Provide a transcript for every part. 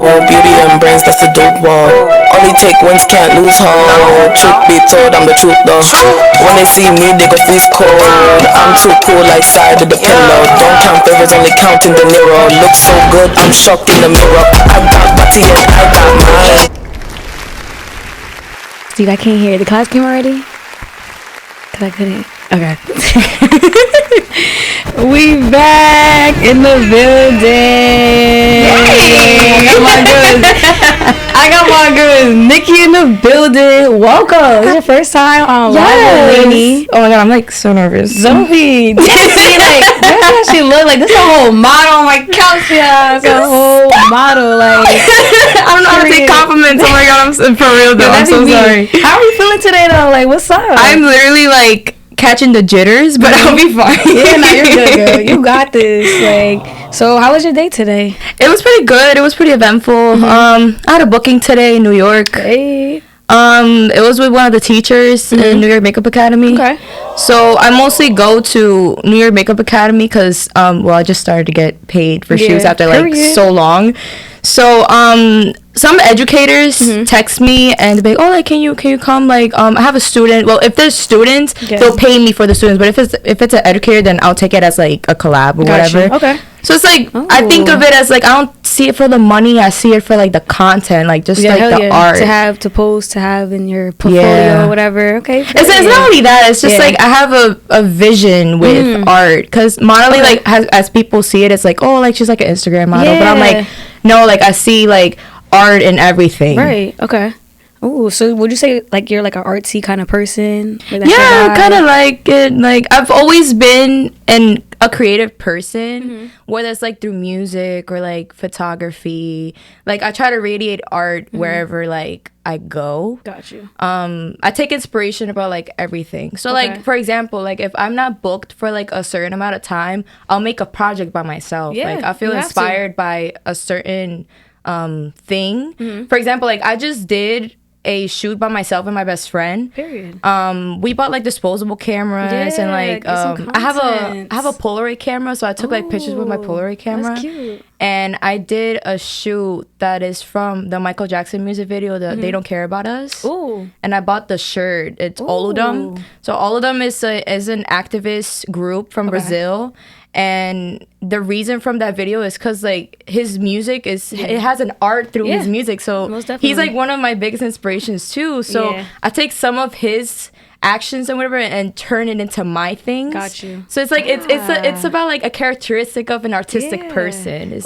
Well, beauty and brains, that's the dope wall. Only take wins, can't lose hold. Truth be told, I'm the truth though. When they see me, they go freeze cold. I'm too cool like side of the pillow. Don't count favors, only counting the mirror. Look so good, I'm shocked in the mirror. I got body and I got mine. Steve, I can't hear. The class came already? Cause I couldn't. Okay. We back in the building. Yay! I got my girls. Nicky in the building. Welcome. It's your first time on live with Lanie. Oh my god, I'm like so nervous. Zoe. See, like, that's how she look. Like, this is a whole model on my couch. Yeah, it's a whole model. Like, I don't know how to take compliments. Oh my god, I'm for real though. I'm so sorry. How are you feeling today though? Like, what's up? I'm literally like catching the jitters, but I'll be fine. Yeah, no, you're good, girl. You got this. Like, so how was your day today? It was pretty good. It was pretty eventful. I had a booking today in New York. Hey. It was with one of the teachers in New York Makeup Academy. Okay. So I mostly go to New York Makeup Academy because I just started to get paid for shoots after like so long. So some educators text me and be like, oh, like can you come, like I have a student. Well, if there's students, they'll pay me for the students, but if it's an educator, then I'll take it as like a collab or whatever. Okay. So it's like I think of it as like I don't see it for the money, I see it for like the content, like just like the art to post to have in your portfolio or whatever. Okay. It's not only that, it's just like I have a vision with art, because modeling like as people see it, it's like, oh, like she's like an Instagram model, but I'm like, no, like I see like art in everything. Right. Okay. Oh, so would you say like you're like an artsy kind of person? Like yeah, kind of like it. Like I've always been a creative person, whether it's like through music or like photography. Like I try to radiate art wherever like I go. Got you. I take inspiration about like everything. So like for example, like if I'm not booked for like a certain amount of time, I'll make a project by myself. Yeah, like I feel inspired by a certain thing. For example, like I just did a shoot by myself and my best friend. Period. We bought like disposable cameras and like I have a Polaroid camera, so I took like pictures with my Polaroid camera. That's cute. And I did a shoot that is from the Michael Jackson music video, the They Don't Care About Us. Ooh. And I bought the shirt. It's Olodum. So Olodum is an activist group from Brazil. And the reason from that video is because like his music is it has an art through his music, so he's like one of my biggest inspirations too. So I take some of his actions and whatever and turn it into my things. Got you. So it's like it's about like a characteristic of an artistic person. It's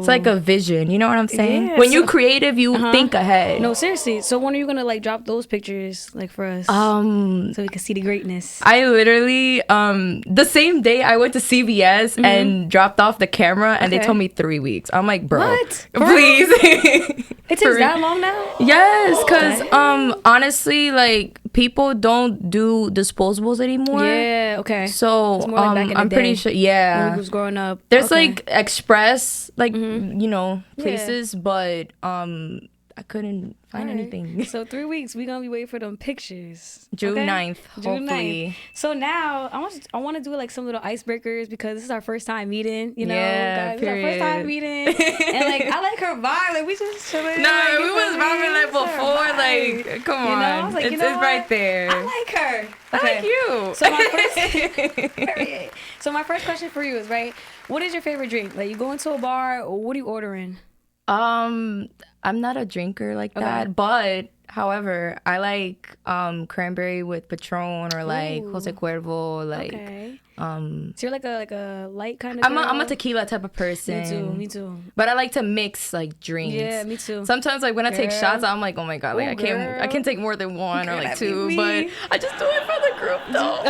like a vision, you know what I'm saying? When you're creative, you think ahead. No, seriously. So when are you gonna like drop those pictures like for us? So we can see the greatness. I literally the same day I went to CVS and dropped off the camera and they told me 3 weeks. I'm like, bro, what? Please. It takes that long now? Yes, because honestly, like people don't do disposables anymore. Yeah, okay. So I'm pretty sure. Yeah, when we was growing up, there's like express, like you know, places, but I couldn't find anything. So 3 weeks, we gonna be waiting for them pictures. June 9th, June hopefully. 9th. So now I want to do like some little icebreakers because this is our first time meeting. You know, guys, this is our first time meeting, and like I like her vibe. Like we just chilling. No, like, we was vibing like before. Like come on, you know? I was like, it's right there. I like her. I like you. So my first question for you is what is your favorite drink? Like you go into a bar, or what are you ordering? I'm not a drinker like that, but however, I like cranberry with Patron or like Jose Cuervo, like so you're like a light kind of girl? I'm a tequila type of person. Me too. But I like to mix like drinks. Yeah, me too. Sometimes like when I take shots, I'm like, oh my god, like I can't take more than one or like two, but I just do it for the group though.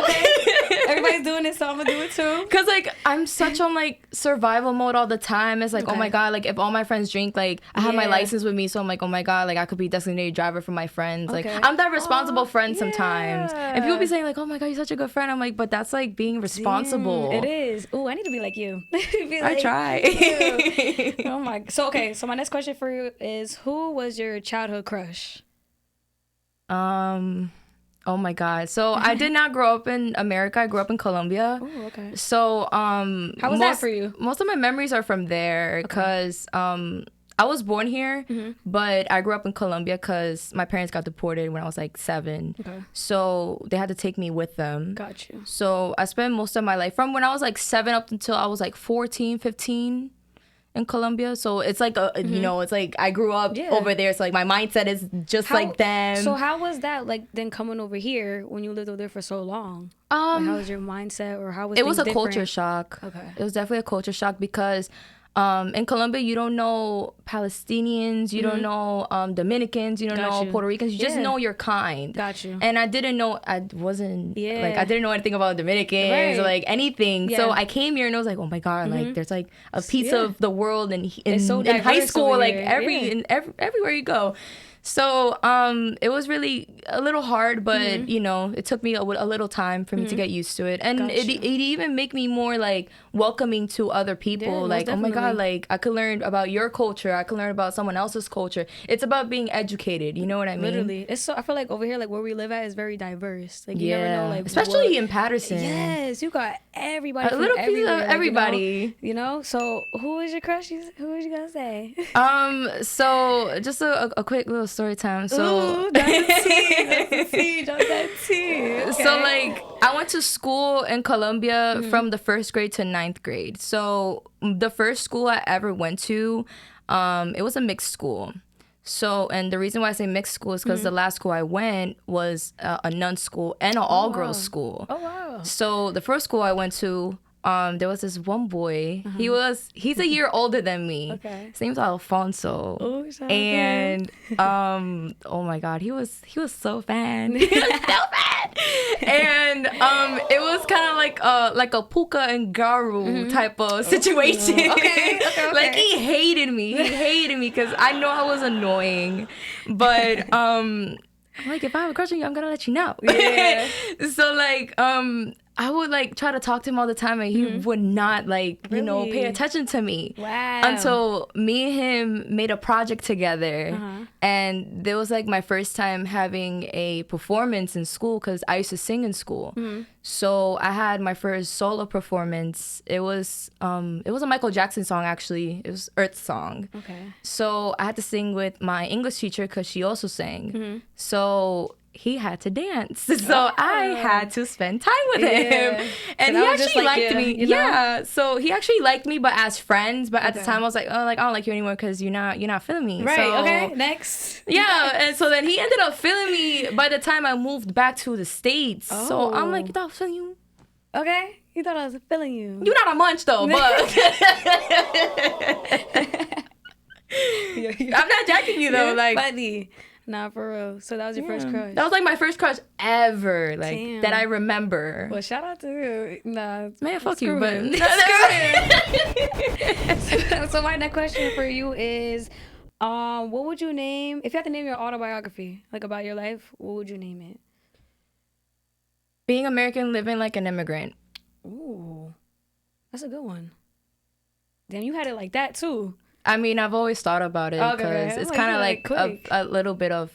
Everybody's doing it, so I'm gonna do it too. Cause like I'm such on like survival mode all the time. It's like, oh my god, like if all my friends drink, like I have my license with me, so I'm like, oh my god, like I could be designated driver for my friends. Like I'm that responsible friend sometimes. And people be saying like, oh my god, you're such a good friend. I'm like, but that's like being responsible. It is. Oh, I need to be like you. I try. Oh my. So my next question for you is, who was your childhood crush? Oh my god. So I did not grow up in America. I grew up in Colombia. Oh, okay. So how was that for you? Most of my memories are from there because I was born here, but I grew up in Colombia because my parents got deported when I was like 7. Okay. So they had to take me with them. Got you. So I spent most of my life from when I was like 7 up until I was like 14, 15 in Colombia. So it's like you know, it's like I grew up over there. So like my mindset is just like them. So how was that like then coming over here when you lived over there for so long? Like, how was your mindset, or how was it was a different? Culture shock. Okay. It was definitely a culture shock because in Colombia, you don't know Palestinians, you don't know Dominicans, you don't know Puerto Ricans. You just know your kind. Got you. And I didn't know, I wasn't, like, I didn't know anything about Dominicans or, like, anything. Yeah. So I came here and I was like, oh, my God, like, there's, like, a piece of the world in high school, like, everywhere you go. So it was really a little hard, but you know, it took me a little time for me to get used to it, and it even make me more like welcoming to other people. Yeah, like, oh my God, like I could learn about your culture, I could learn about someone else's culture. It's about being educated, you know what I mean? Literally, it's so, I feel like over here, like where we live at, is very diverse. Like you never know, like especially in Patterson. Yes, you got everybody, a little piece of everybody. You know. So who is your crush? Who was you gonna say? So just a quick little story time. So Okay. So like I went to school in Colombia from the 1st grade to 9th grade. So the first school I ever went to, it was a mixed school. So, and the reason why I say mixed school is because the last school I went was a nun school and an all-girls school. Oh, wow. So the first school I went to, there was this one boy. He's a year older than me. Okay. His name's Alfonso. Oh, and oh my God, he was so fun. He was so fun. And it was kind of like a Puka and Garu type of situation. Okay. Like he hated me. He hated me because I know I was annoying, but I'm like, if I have a crush on you, I'm gonna let you know. Yeah. So like I would like try to talk to him all the time, and he would not like you know pay attention to me. Wow. Until me and him made a project together, and there was like my first time having a performance in school because I used to sing in school. So I had my first solo performance. It was a Michael Jackson song, actually. It was Earth song. Okay. So I had to sing with my English teacher because she also sang. So he had to dance. So I had to spend time with him. And he actually liked me. You know? Yeah. So he actually liked me, but as friends. But at the time I was like, oh, like I don't like you anymore because you're not feeling me. Right. So, okay. Next. Yeah. And so then he ended up feeling me by the time I moved back to the States. Oh. So I'm like, you thought I was feeling you? Okay. You thought I was feeling you. You're not a munch though, but I'm not jacking you though. Like funny. Nah, for real. So that was your first crush? That was like my first crush ever, like that I remember. Well, shout out to man, fuck you, but so my next question for you is, what would you name if you had to name your autobiography, like about your life? What would you name it? Being American, living like an immigrant. Ooh, that's a good one. Damn, you had it like that too. I mean, I've always thought about it because it's kind of like a little bit of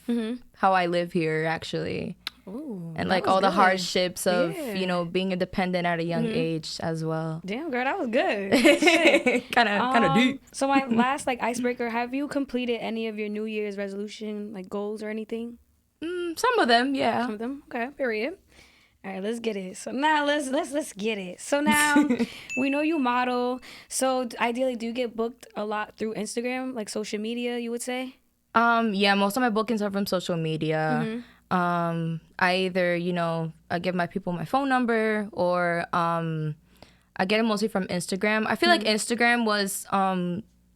how I live here, actually. Ooh, and like all the hardships of, you know, being independent at a young age as well. Damn, girl, that was good. kind of deep. So my last like icebreaker, have you completed any of your New Year's resolution like goals or anything? Some of them, yeah. Some of them, okay, period. All right, let's get it. So now let's get it. So now we know you model. So ideally, do you get booked a lot through Instagram, like social media, you would say? Yeah, most of my bookings are from social media. I either, you know, I give my people my phone number, or I get it mostly from Instagram. I feel like Instagram was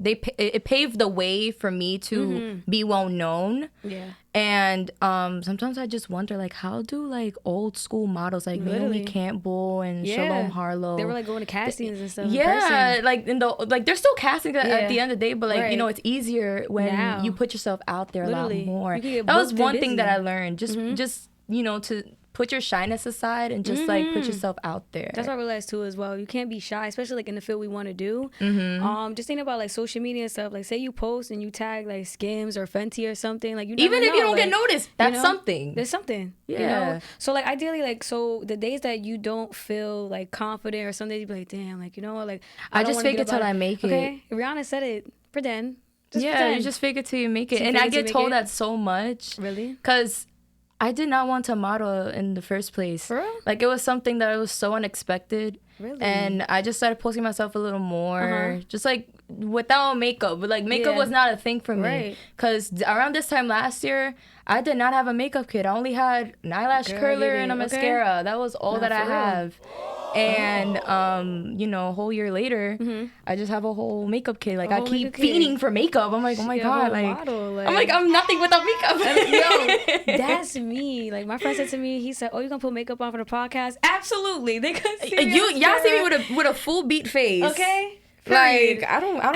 it paved the way for me to be well known. Yeah. And sometimes I just wonder, like, how do like old school models like Naomi Campbell and Shalom Harlow, they were like going to castings and stuff. Yeah, like they're still casting at the end of the day, but like you know, it's easier when you put yourself out there a lot more. That was one thing that I learned. Just you know, to put your shyness aside and just like put yourself out there. That's what I realized too as well. You can't be shy, especially like in the field we want to do. Just think about like social media and stuff. Like say you post and you tag like Skims or Fenty or something. Like you never even if know, you don't like, get noticed, that's something. There's something. Yeah. You know? So like ideally, like so the days that you don't feel like confident, or some days you be like, damn, like you know what, like I just fake it till I make it. Okay, Rihanna said it. Pretend. You just fake it till you make it. And I get told that so much. Really? Because I did not want to model in the first place. For real? Like, it was something that was so unexpected. Really? And I just started posting myself a little more. Just, like, without makeup. But, like, makeup was not a thing for me. Because around this time last year, I did not have a makeup kit. I only had an eyelash curler and a mascara. That was all that I have. And, you know, a whole year later, I just have a whole makeup kit. Like, I keep fiending for makeup. I'm like, oh my God. I'm like, I'm nothing without makeup. Yo, that's me. Like, my friend said to me, he said, oh, you gonna put makeup on for the podcast? Absolutely. They could see y'all see me with a full beat face. Okay. Like, I don't care.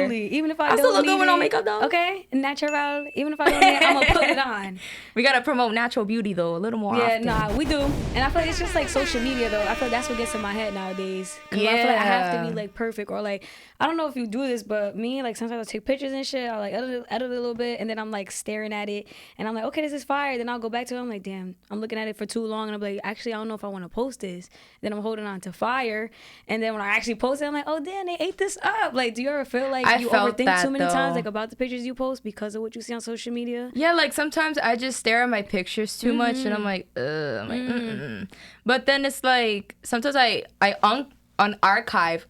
Absolutely. Even if I still look need good with no makeup though. Okay. Natural. Even if I don't need it, I'm gonna put it on. We gotta promote natural beauty though a little more often. Yeah, we do. And I feel like it's just like social media though. I feel like that's what gets in my head nowadays. Cause I feel like I have to be like perfect, or like, I don't know if you do this, but me, like, sometimes I take pictures and shit. I'll like edit it a little bit, and then I'm like staring at it, and I'm like, okay, this is fire. Then I'll go back to it. I'm like, damn, I'm looking at it for too long, and I'm like, actually, I don't know if I want to post this. Then I'm holding on to fire, and then when I actually post it, I'm like, oh damn, they ate this up. Like, do you ever feel like you overthink too many times, like, about the pictures you post because of what you see on social media? Yeah, like sometimes I just stare at my pictures too much, and I'm like, But then it's like sometimes I unarchive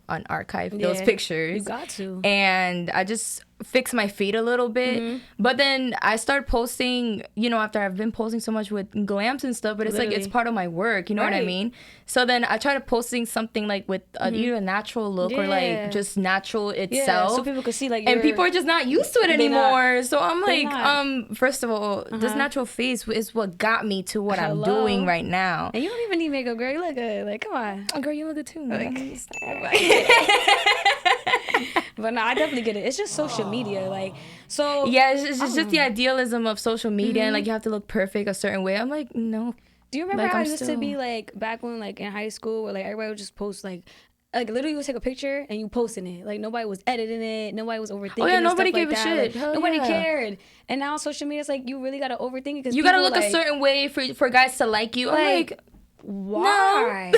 those pictures. You got to. And I just fix my feed a little bit. But then I start posting, you know, after I've been posting so much with glams and stuff, but it's like, it's part of my work, you know what I mean? So then I try to posting something like with either a natural look or like just natural itself. So people can see like, and people are just not used to it anymore. So I'm like, first of all, this natural face is what got me to what I'm doing right now. And you don't even need makeup, girl. You look good. Like, come on. Oh, girl, you look good too. Like, but no, I definitely get it. It's just social media, like, so yeah, it's just the idealism of social media, and like you have to look perfect a certain way. I'm like, no. Do you remember like, how it used to be like back when, like, in high school, where like everybody would just post like literally you would take a picture and you posting it, like nobody was editing it, nobody was overthinking. Oh yeah, nobody gave like a shit. Like, nobody cared. And now social media is like, you really gotta overthink it because you gotta look a certain way for guys to like you. I'm like, why?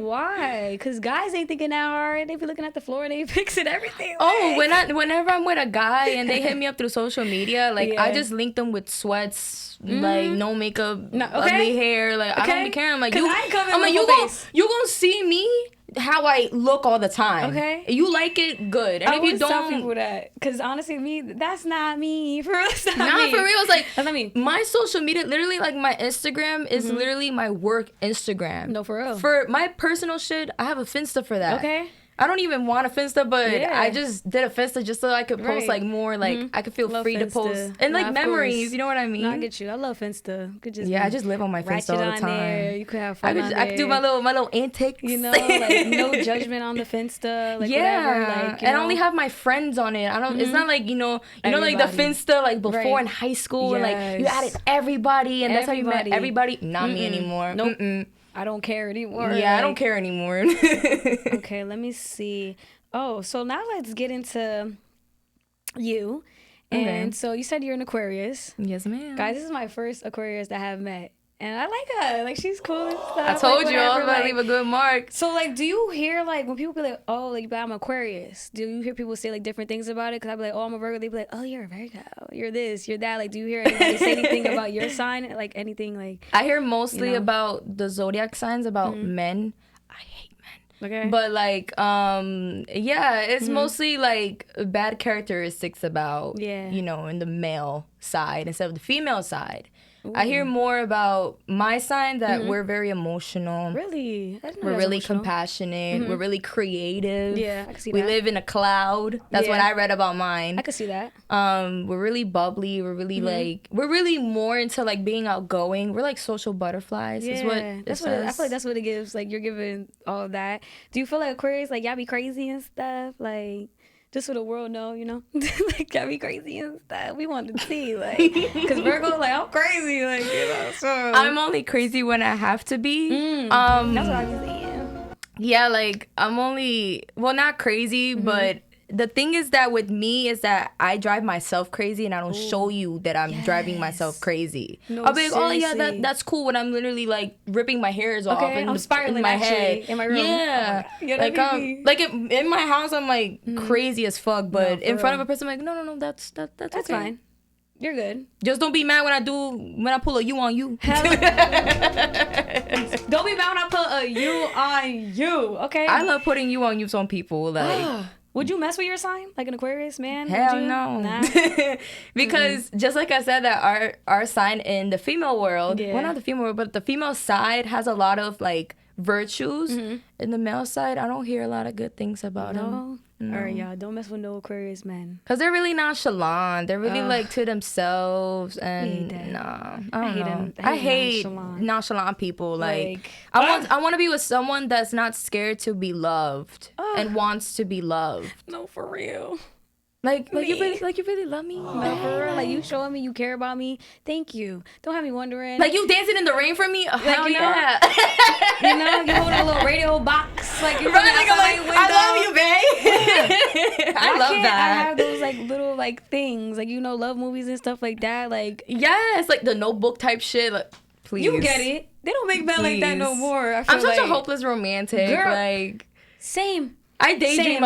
Why? Because guys ain't thinking that hard. They be looking at the floor and they fixing everything. Oh, whenever I'm with a guy and they hit me up through social media, like I just link them with sweats, like no makeup, ugly hair. Like I don't be caring. I'm like, you gonna see me how I look all the time. Okay, you like it, good. And if you don't, tell people that, because honestly, me, that's not me. For real, that's not me. For real. It's like, that's not me. My social media, literally, like my Instagram is literally my work Instagram. No, for real. For my personal shit, I have a Finsta for that. Okay. I don't even want a Finsta, but I just did a Finsta just so I could post like more, like I could feel free to post and like memories. You know what I mean? No, I get you. I love Finsta. Could just I just live on my Finsta all the time. There. You could have fun. I could do my little antics. You know, like no judgment on the Finsta. Like whatever. Like, and I only have my friends on it. I don't. It's not like you know like the Finsta like before in high school, like you added everybody and that's how you met everybody. Not me anymore. Nope. I don't care anymore. Yeah, I don't care anymore. Okay, let me see. Oh, so now let's get into you. And so you said you're an Aquarius. Yes, ma'am. Guys, this is my first Aquarius that I have met. And I like her. Like, she's cool and stuff. I told you, I was about to leave a good mark. So, like, do you hear, like, when people be like, oh, like, but I'm Aquarius, do you hear people say, like, different things about it? Because I be like, oh, I'm a Virgo. They be like, oh, you're a Virgo. You're this, you're that. Like, do you hear anybody say anything about your sign? Like, anything, like... I hear mostly about the zodiac signs, about men. I hate men. Okay. But, like, it's mostly, like, bad characteristics about, you know, in the male side instead of the female side. Ooh. I hear more about my sign that we're very emotional. Really? We're really compassionate. We're really creative. Yeah, I can see that. We live in a cloud. That's what I read about mine. I can see that. We're really bubbly. We're really like, we're really more into like being outgoing. We're like social butterflies. Yeah, is what that's what I feel like that's what it gives. Like, you're giving all of that. Do you feel like Aquarius, like, y'all be crazy and stuff? Like, just so the world know, you know, like, y'all be crazy and stuff. We want to see, like, because Virgo, like, I'm crazy, like, you know. So I'm only crazy when I have to be. That's what I was saying. Yeah, like, I'm only, well, not crazy, but the thing is that with me is that I drive myself crazy and I don't show you that I'm driving myself crazy. No, I'll be like, seriously. oh yeah, that's cool when I'm literally like ripping my hairs off Okay, I'm spiraling in my actually head. in my room. Yeah, Oh my God. like in my house I'm like crazy as fuck, but in front of a person I'm like, no, that's okay. Fine. You're good. Just don't be mad when I pull a you on you. Don't be mad when I put a you on you, okay? I love putting you on on people. Like, would you mess with your sign? Like an Aquarius, man? hell Would you? no. Nah. Because just like I said that our sign in the female world, well, not the female world, but the female side has a lot of like virtues. In the male side, I don't hear a lot of good things about them. No. All right, y'all. Don't mess with no Aquarius men. Cause they're really nonchalant. They're really like to themselves, and I hate nonchalant people. Like I want to be with someone that's not scared to be loved and wants to be loved. No, for real. Like you really love me. No, for real. Like you showing me you care about me. Thank you. Don't have me wondering. Like you dancing in the rain for me. Hell yeah. You know, you holding a little radio box. Like you're right, like, I love you, babe. I love that. I have those like little like things, like love movies and stuff like that. Like yes, like the Notebook type shit. Like, please, you get it. They don't make men like that no more. I'm such a hopeless romantic. Girl, like same. I daydream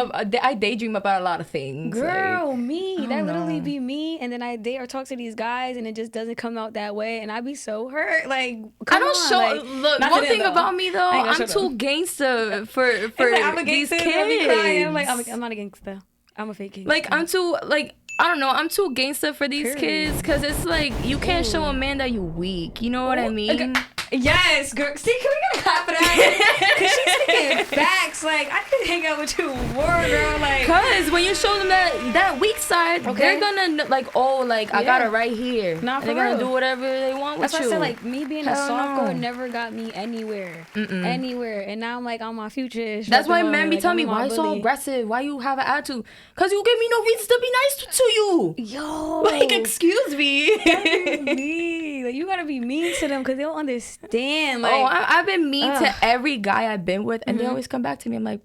about a lot of things. Girl, like, me. That literally be me. And then I date or talk to these guys and it just doesn't come out that way. And I be so hurt. Like, I don't show. Like, look, one thing about me though, I'm too gangster for I'm a these gangster. kids. I be crying. I'm like, I'm not a gangster. I'm a fake gangster. Like, I'm too, like, I don't know. I'm too gangster for these kids. Because it's like, you can't show a man that you weak. You know what I mean? Yes, girl. See, can we get a clap for that? Because she's speaking facts. Like, I could hang out with you more, girl. Like, because when you show them that weak side, they're gonna like, oh, like I got it right here. Not for they're gonna do whatever they want with you. That's why I said, like, me being a soft girl never got me anywhere. Anywhere. And now I'm like on my future. That's why men be telling me, why you so aggressive? Why you have an attitude? Because you give me no reason to be nice to you. Yo. Like, excuse me. Like, you gotta be mean to them because they don't understand. Like, I've been mean to every guy I've been with, and they always come back to me. I'm like,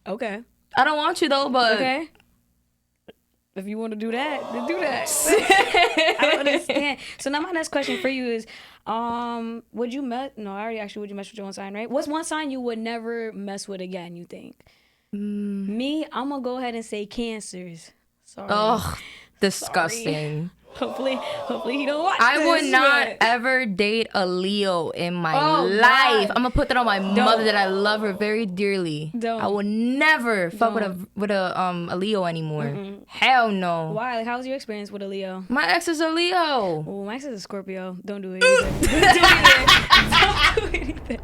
okay, I don't want you though, but okay. If you want to do that, then do that. I don't understand. So now my next question for you is, would you mess? No, I already asked you. Would you mess with your own sign? Right? What's one sign you would never mess with again? You think? Me, I'm gonna go ahead and say Cancers. Sorry. Oh, disgusting. Sorry. Hopefully he don't watch I this. would not ever date a Leo in my life. God. I'm gonna put that on my mother that I love her very dearly. Don't. I would never fuck with a Leo anymore. Hell no. Why? Like, how was your experience with a Leo? My ex is a Leo. Oh, my ex is a Scorpio. Don't do it either. Don't do anything.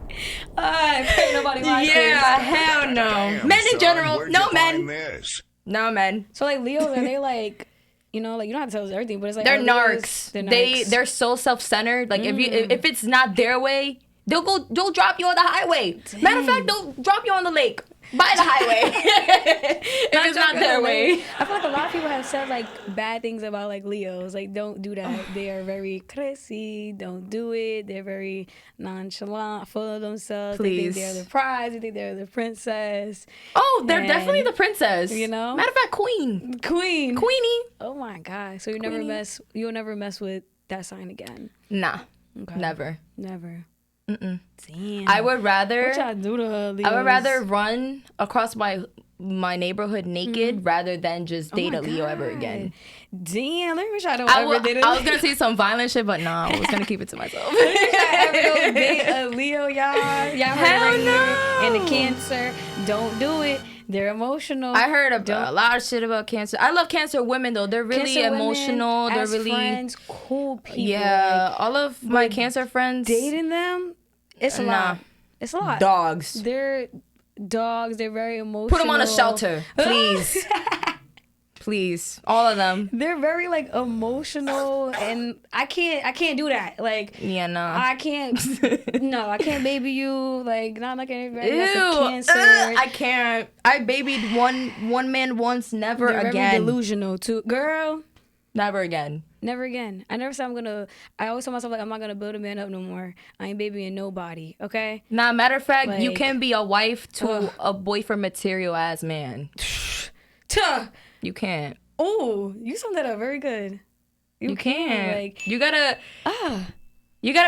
Pray nobody watch this. Yeah, hell no. Damn, Men in son, general, where'd no you men. find this? No men. So like Leos, are they like, like you don't have to tell us everything, but it's like They're Leos, narcs. They're narcs. They're so self-centered. Like if it's not their way, they'll drop you on the highway. Damn. Matter of fact, they'll drop you on the lake by the highway. If it's not their way. I feel like a lot of people have said like bad things about like Leos. Like, don't do that. They are very crazy. Don't do it. They're very nonchalant, full of themselves. Please. They think they're the prize. They think they're the princess. Oh, they're definitely the princess. You know? Matter of fact, queen. Queenie. Oh my god. So you'll never mess with that sign again. Nah. Okay. Never. Damn. I would rather. What y'all do to Leos? I would rather run across my neighborhood naked rather than just date a Leo ever again. Damn, let me wish I don't ever date a Leo. I was gonna say some violent shit, but nah, I was gonna keep it to myself. Let me wish I ever go date a Leo, y'all. Y'all heard it right here. And the Cancer, don't do it. They're emotional. I heard a lot of shit about Cancer. I love Cancer women though. They're really emotional. They're really friends, cool people. Yeah, like, all of my Cancer friends. Dating them, it's a lot. It's a lot. Dogs. They're dogs. They're very emotional. Put them on a shelter, please. Please, all of them. They're very like emotional, and I can't do that. Like, yeah, no, I can't. No, I can't baby you. Like, not like anybody. That's a Cancer. I can't. I babied one man once. Never They're again. Very delusional too, girl. Never again. Never again. I never said I'm gonna. I always tell myself like I'm not gonna build a man up no more. I ain't babying nobody. Okay. Nah, matter of fact, like, you can be a wife to a boyfriend material ass man. You can't. Oh, you summed that up very good. You can't. Like, you gotta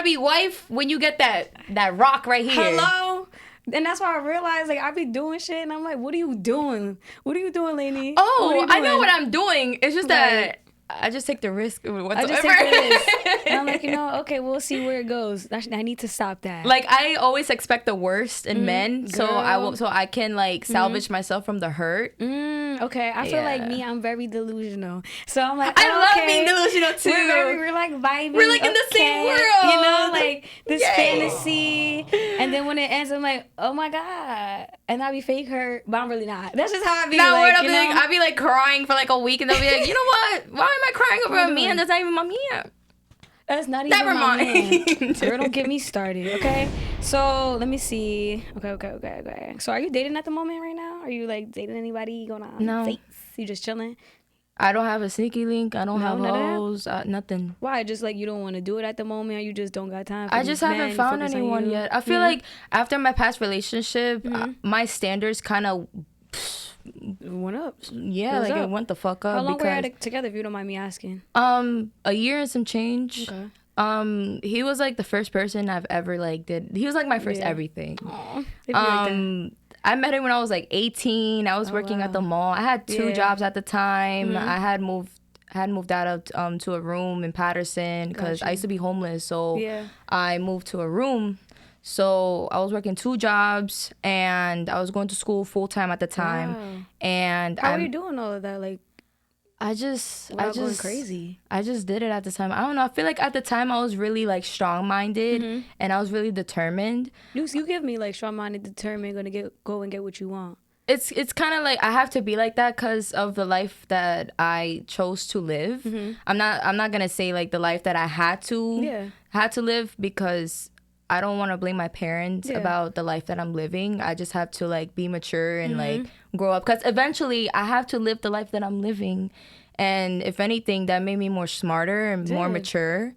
be wife when you get that rock right here. Hello? And that's why I realized, like, I be doing shit, and I'm like, what are you doing? What are you doing, Lanie? Oh, I know what I'm doing. It's just that I just take the risk whatsoever. I just take the risk. And I'm like, okay, we'll see where it goes. I need to stop that. Like, I always expect the worst in men, so I can, like, salvage myself from the hurt. Okay, I feel like me, I'm very delusional. So I'm like, I love being delusional too. We're like vibing. We're like in the same world. You know, like this fantasy. And then when it ends, I'm like, oh my God. And I'll be fake hurt, but I'm really not. That's just how I be. I'll be like crying for like a week, and they'll be like, you know what? Why am I crying over a man that's not even my man? That's not even my man. Girl, don't get me started, okay? So, let me see. Okay. So, are you dating at the moment right now? Are you, like, dating anybody? Going on dates? You just chilling? I don't have a sneaky link. I don't have hoes. Nothing. Why? Just, like, you don't want to do it at the moment, or you just don't got time for I just haven't found anyone yet. I feel like after my past relationship, my standards kind of went up. Yeah, like it went the fuck up. How long were you together, if you don't mind me asking? A year and some change. Okay. He was like the first person I've ever like did. He was like my first everything. Aww. I met him when I was like 18. I was working at the mall. I had 2 jobs at the time. I had moved out of to a room in Patterson because I used to be homeless. So I moved to a room. So I was working 2 jobs, and I was going to school full time at the time. Wow. And how are you doing all of that? Like, I just going crazy. I just did it at the time. I don't know. I feel like at the time I was really like strong minded, and I was really determined. You give me like strong minded, determined, gonna go and get what you want. It's kind of like I have to be like that because of the life that I chose to live. I'm not gonna say like the life that I had to live, because I don't want to blame my parents about the life that I'm living. I just have to like be mature and like grow up, because eventually I have to live the life that I'm living. And if anything, that made me more smarter and more mature.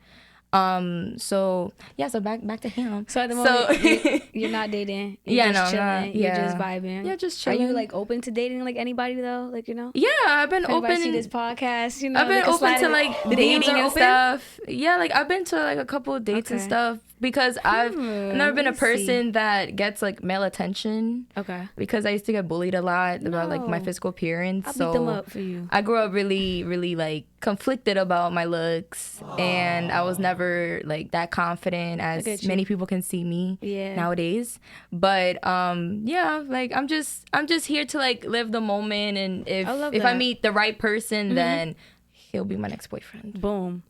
So back to him. So at the moment, you're not dating. You're just chilling. You're just vibing. Yeah, just chilling. Are you like open to dating like anybody though? Like, you know? Yeah, I've been open. See this podcast, you know? I've been open to like dating and stuff. Yeah, like I've been to like a couple of dates and stuff, because I've never been a person that gets like male attention. Okay. Because I used to get bullied a lot about like my physical appearance. I'll beat them up for you. I grew up really, really like conflicted about my looks, and I was never like that confident as many people can see me nowadays. But like I'm just here to like live the moment, and if I meet the right person, then he'll be my next boyfriend. Boom.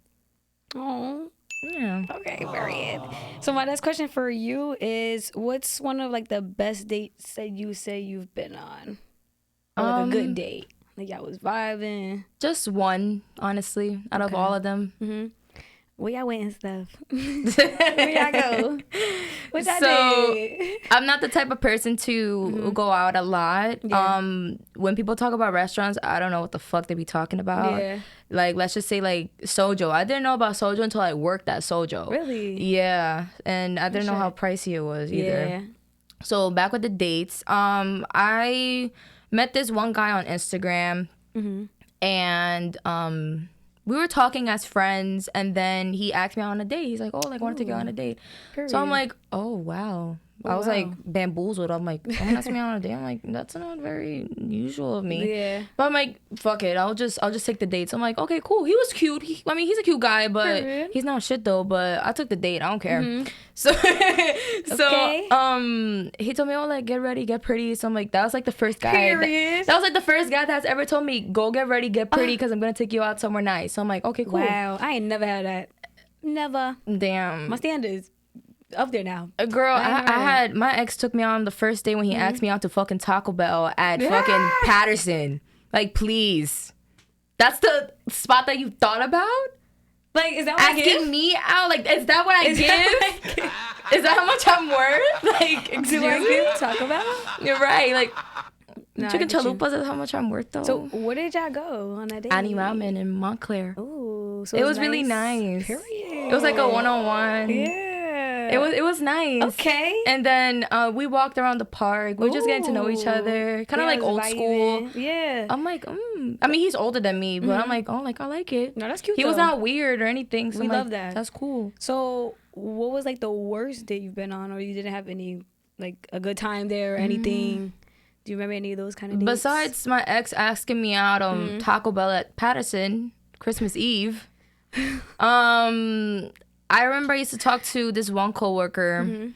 Oh. Yeah. Okay, period. So my next question for you is, what's one of like the best dates that you say you've been on? Or like a good date? Like y'all was vibing? Just one, honestly, out of all of them. Where y'all went and stuff? Where y'all go? What y'all did? I'm not the type of person to go out a lot. Yeah. When people talk about restaurants, I don't know what the fuck they be talking about. Yeah. Like, let's just say like Sojo. I didn't know about Sojo until I worked at Sojo. Really? Yeah. And I didn't know how pricey it was either. Yeah. So back with the dates, I met this one guy on Instagram, and we were talking as friends, and then he asked me out on a date. He's like, oh, like, I want to take you on a date. Period. So I'm like, oh, wow. I was like bamboozled. I'm like, someone asked me out on a date. I'm like, that's not very usual of me. Yeah. But I'm like, fuck it. I'll just take the date. So I'm like, okay, cool. He was cute. He's a cute guy, but he's not shit though. But I took the date. I don't care. So he told me, oh, like, get ready, get pretty. So I'm like, that was like the first guy. That was like the first guy that's ever told me, go get ready, get pretty, because I'm gonna take you out somewhere nice. So I'm like, okay, cool. Wow, I ain't never had that. Never. Damn. My standards up there now. Girl, I had my ex took me on the first day when he asked me out to fucking Taco Bell at fucking Patterson. Like, please, that's the spot that you thought about? Like, is that what asking me out? Like, is that what I give? Is that how much I'm worth? Like, do I give Taco Bell? You're right. Like, chicken chalupas is how much I'm worth though. So where did y'all go on that date? Annie Ramen in Montclair. Ooh, so it was really nice. Period. It was like a 1-on-1. Yeah. It was nice. Okay. And then we walked around the park. We were just getting to know each other. Kind of like old school. Yeah. I'm like, I mean, he's older than me, but I'm like, oh, like I like it. No, that's cute. He was not weird or anything. So we I'm love like, that. That's cool. So, what was like the worst date you've been on, or you didn't have any like a good time there or anything? Do you remember any of those kind of dates? Besides my ex asking me out on Taco Bell at Patterson Christmas Eve, I remember I used to talk to this one coworker,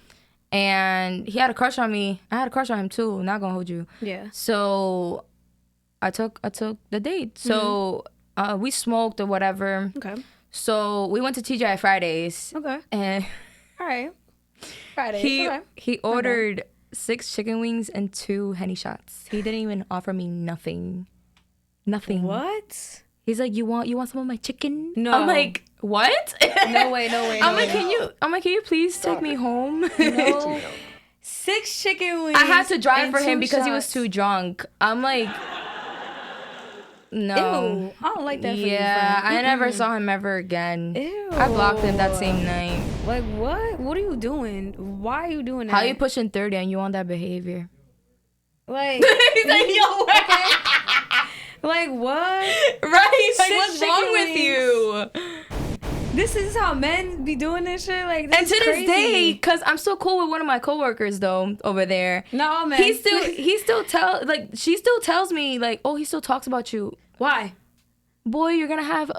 and he had a crush on me. I had a crush on him too. Not gonna hold you. Yeah. So I took the date. So we smoked or whatever. Okay. So we went to TGI Fridays. Okay. And all right. Fridays. He ordered 6 chicken wings and 2 Henny shots. He didn't even offer me nothing. Nothing. What? He's like, you want some of my chicken? No. I'm like, what? No way. I'm like, can you please take me home? No. 6 chicken wings. I had to drive for him 2 because he was shots. too drunk. I'm like, no. Ew, I don't like that for you, Yeah, friend. I never saw him ever again. Ew. I blocked him that same night. Like, what? What are you doing? Why are you doing that? How you pushing 30 and you on that behavior? Like, He's like, yo, like what? right? Like, 6 what's chicken wrong with wings. you? This is how men be doing this shit. Like, this And to is this crazy. day, cause I'm still cool with one of my coworkers though over there. No, man. He still she still tells me like, oh, he still talks about you. Why? Boy, you're gonna have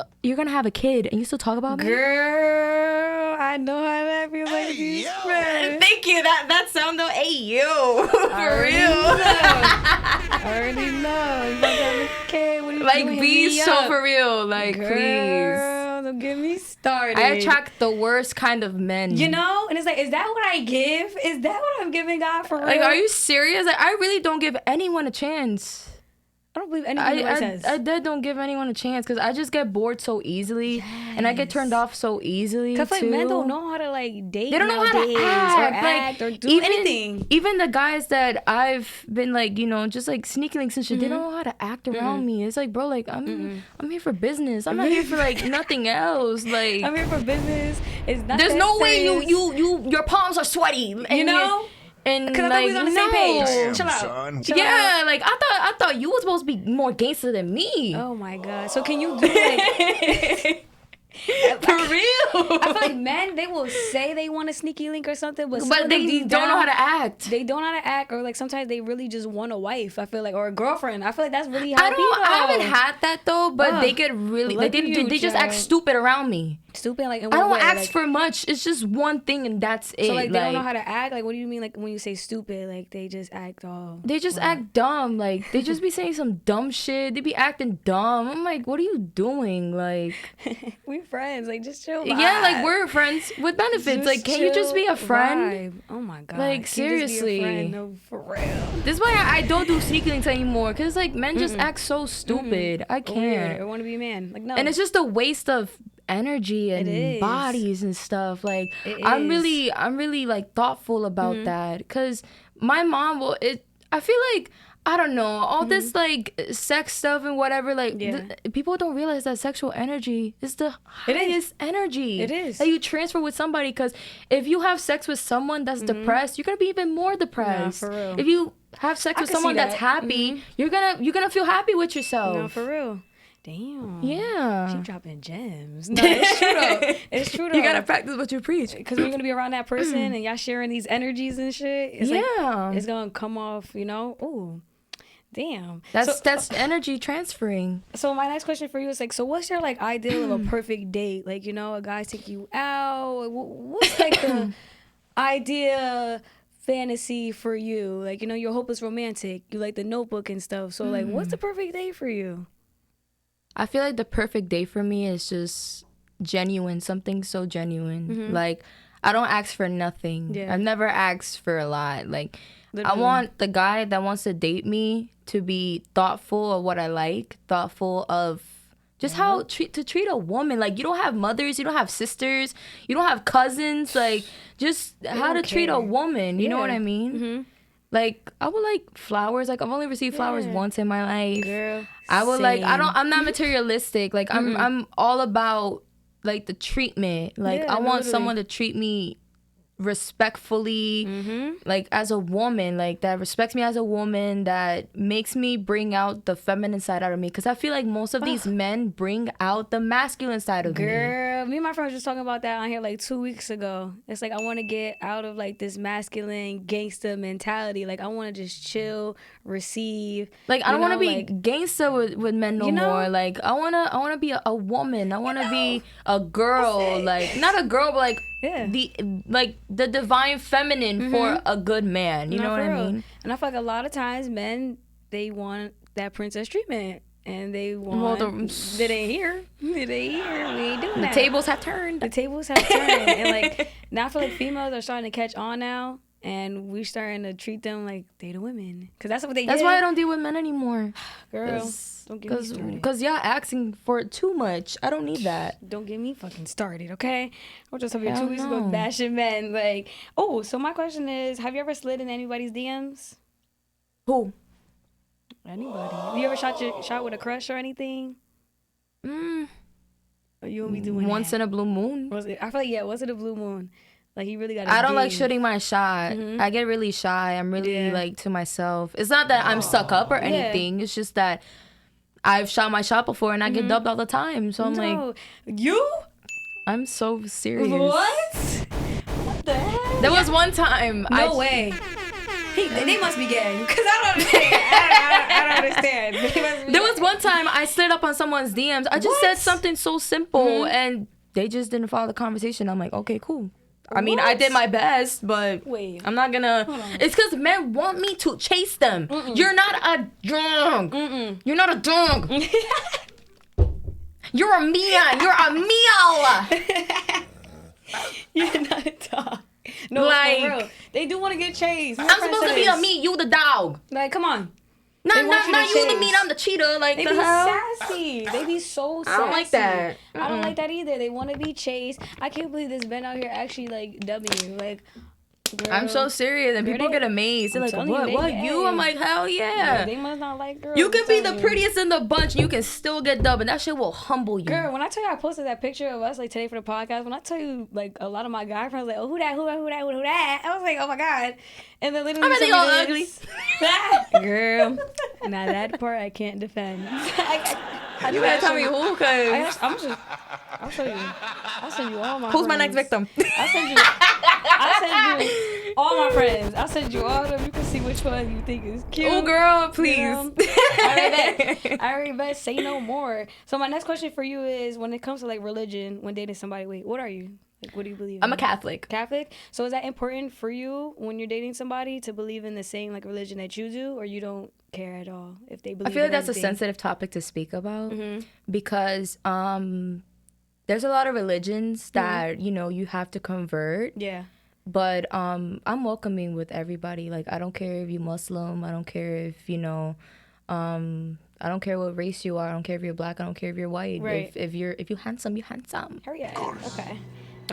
a kid and you still talk about me? Girl, I know how that feels like with these friends. Thank you. That sound though, hey you. For real. I already know. You about to have a kid. What are you Like doing? be Hit me so up. for real. Like Girl, please. don't get me started. I attract the worst kind of men. You know? And it's like, is that what I give? Is that what I'm giving God for real? Like, are you serious? Like, I really don't give anyone a chance. I don't believe anything anybody says. I don't give anyone a chance because I just get bored so easily and I get turned off so easily. Because like too. men don't know how to like date. They don't know how nowadays, to act, or do anything. Even the guys that I've been like, you know, just like sneaky links and shit, they don't know how to act around me. It's like, bro, like I'm here for business. I'm not here for like nothing else. Like I'm here for business. It's not. there's that no way serious. your palms are sweaty. And You know. And Because I like, thought we was on the same page. Damn, Chill out. son. Chill yeah, out. like I thought you was supposed to be more gangster than me. Oh my god. So can you do like? For real. I feel like men, they will say they want a sneaky link or something, but they don't know how to act. They don't know how to act, or like sometimes they really just want a wife. I feel like, or a girlfriend. I feel like that's really how I haven't had that though, but Ugh. they get really like Look at you, they just act child. stupid around me. stupid. Like in I what don't way? ask Like, for much. It's just one thing and that's it. so like they don't know how to act. Like what do you mean? Like when you say stupid, like they just act all. They just act dumb. Like they just be saying some dumb shit. They be acting dumb. I'm like, what are you doing? Like, We friends. Like just chill. yeah, like vibe. we're friends with benefits. Just like, can you just be a chill friend? vibe. Oh my god. Like, Can you just be a seriously. friend? No, for real. This is why I don't do sneaky links anymore. Cause like men just act so stupid. I Weird. can't. I want to be a man. Like no. And it's just a waste of energy and is. bodies and stuff. Like It I'm is. really like thoughtful about that because my mom will. I feel like I don't know all this like sex stuff and whatever. Like Yeah. people don't realize that sexual energy is the It is. highest energy. It is. that you transfer with somebody. Because if you have sex with someone that's depressed, you're gonna be even more depressed. for real. If you have sex I with can see someone that's that. happy, you're gonna feel happy with yourself. No, for real. Damn. Yeah. She dropping gems. No, it's true though. It's true though. You gotta practice what you preach. Because when you're gonna be around that person and y'all sharing these energies and shit, it's Yeah. like it's gonna come off, you know. Ooh, damn. That's energy transferring. So my next question for you is like, so what's your like ideal of a perfect date? Like, you know, a guy take you out. What's like the idea fantasy for you? Like, you know, you're hopeless romantic. You like the Notebook and stuff. So like, what's the perfect date for you? I feel like the perfect day for me is just genuine, something so genuine. Like I don't ask for nothing. Yeah. I've never asked for a lot. Like Literally. I want the guy that wants to date me to be thoughtful of what I like, thoughtful of just how to treat a woman. Like you don't have mothers, you don't have sisters, you don't have cousins. Like just how to don't treat a care. woman. You know what Yeah. I mean? Like I would like flowers. Like I've only received flowers once in my life. Girl, I would like same. I'm not materialistic. Like I'm all about like the treatment. Like Yeah, I want literally. someone to treat me respectfully, like as a woman, like that respects me as a woman, that makes me bring out the feminine side out of me. Because I feel like most of these men bring out the masculine side of me. Girl, me and my friend was just talking about that on here like 2 weeks ago. It's like I want to get out of like this masculine gangster mentality. Like I want to just chill, receive. Like I don't want to be gangster with men no more. Like I wanna be a woman. I want to be a girl. Like not a girl, but like the divine feminine for a good man. You know what I mean? And I feel like a lot of times men, they want that princess treatment. And they want that ain't here. It ain't here. We ain't doing that. The tables have turned. And like now I feel like females are starting to catch on now. And we starting to treat them like they the women. Because that's what they That's why I don't deal with men anymore. Girl, don't get me started. Because y'all asking for it too much. I don't need that. Don't get me fucking started, okay? I was just over here 2 weeks ago bashing men. Like, oh, so my question is, have you ever slid in anybody's DMs? Who? Anybody. Have you ever shot with a crush or anything? Or you won't be doing once in a blue moon. I feel like, once in a blue moon. Like, he really got I don't like shooting my shot. I get really shy. I'm really, like, to myself. It's not that I'm stuck up or anything. It's just that I've shot my shot before and I get dubbed all the time. So I'm like... You? I'm so serious. What? What the heck? There was one time... No way. They must be gay. Because I don't understand. I don't understand. There was one time I slid up on someone's DMs. I just said something so simple and they just didn't follow the conversation. I'm like, okay, cool. I mean, I did my best, but I'm not gonna... It's because men want me to chase them. You're not a dog. You're not a dog. You're a man. You're a meow. You're not a dog. No, like, for real. They do want to get chased. I'm supposed to be a me, you the dog. Like, come on. Not you the meat, I'm the cheetah. Like, they be sassy. They be so sassy. I don't like that. I don't like that either. They want to be chased. I can't believe this Ben out here actually like dubbing you. Like, girl, I'm so serious, and people get amazed. They're like, "What? You?" I'm like, "Hell yeah!" They must not like girls. You can be the prettiest in the bunch, and you can still get dubbed, and that shit will humble you. Girl, when I tell you I posted that picture of us like today for the podcast, when I tell you like a lot of my guy friends like, "Oh, who that? Who that?" I was like, "Oh my god!" And then literally, I bet they all ugly. Girl, now that part I can't defend. You better tell me who, cause I'll show you. I'll send you all my. Who's friends. my next victim? I'll send you all my friends. I'll send you all of them. You can see which one you think is cute. Oh, girl, please. You know? I already bet. Say no more. So my next question for you is, when it comes to like religion, when dating somebody, wait, what are you? Like, what do you believe in? I'm a Catholic. Catholic? So is that important for you when you're dating somebody to believe in the same like religion that you do, or you don't care at all if they believe? I feel like that's anything? a sensitive topic to speak about because there's a lot of religions that you have to convert. Yeah. But I'm welcoming with everybody. Like, I don't care if you're Muslim. I don't care if I don't care what race you are. I don't care if you're black. I don't care if you're white. Right. If you're handsome, you're handsome. Hurry up. Okay.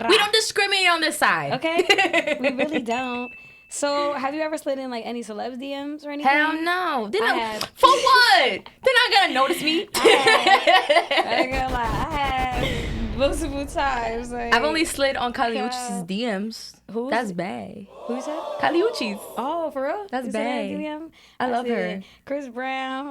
We don't discriminate on this side. Okay. We really don't. So, have you ever slid in like any celebs DMs or anything? Hell no. For what? They're not gonna notice me. I ain't gonna lie. I have multiple times. Like, I've only slid on Kylie Uchis' DMs. Who? That's bae. Who's that? Kylie Uchis. Oh, for real? That's bae. I love her. Chris Brown.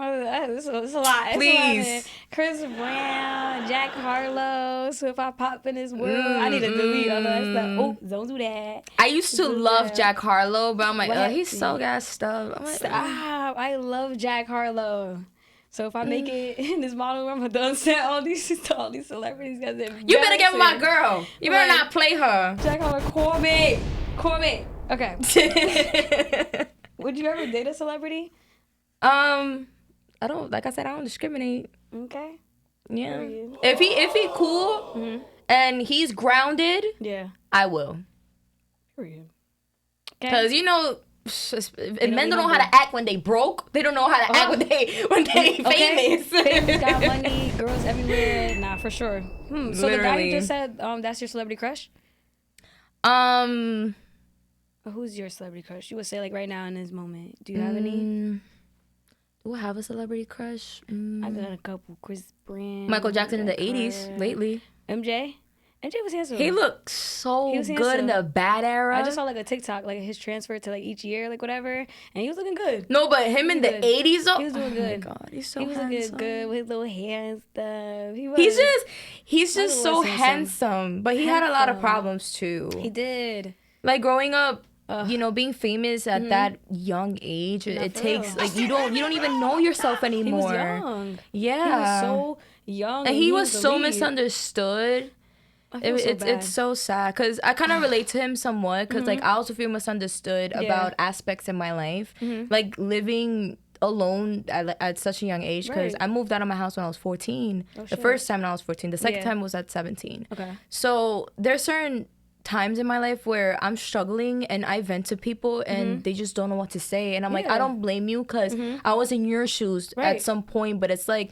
It's a lot. Please. Chris Brown, Jack Harlow. So if I pop in his world, I need to delete all that stuff. Oh, don't do that. I used to love Jack Harlow, but I'm like, he's so gassed up. I'm like, stop. I love Jack Harlow. So if I make it in this model room, I'm done set all these celebrities. You better get with my girl. You better not play her. Jack Harlow, call me. Okay. Would you ever date a celebrity? I don't. Like I said, I don't discriminate. Okay. Yeah. If he cool and he's grounded, I will. Period. Because men don't know how to act when they broke. They don't know how to act when they famous. Famous, got money, girls everywhere. Nah, for sure. So literally. The guy you just said, that's your celebrity crush? Who's your celebrity crush? You would say like right now in this moment. Do you have any? Do I have a celebrity crush? I got a couple. Chris Brown. Michael Jackson in the 80s lately. MJ? MJ was handsome. He looked so good in the bad era. I just saw like a TikTok, like his transfer to like each year, like whatever, and he was looking good. No, but him in the 80s, though, he was doing good. Oh my God, he's so handsome. He was looking good with his little hair and stuff. He's just so handsome. But he had a lot of problems too. He did. Like growing up, you know, being famous at that young age, it takes like you don't even know yourself anymore. He was young. Yeah, he was so young, and he was so misunderstood. It's so sad because I kind of relate to him somewhat because like I also feel misunderstood about aspects in my life, like living alone at such a young age because I moved out of my house when I was 14. The first time when I was 14, the second time was at 17. Okay, so there's certain times in my life where I'm struggling and I vent to people and they just don't know what to say, and I'm like, I don't blame you because I was in your shoes at some point, but it's like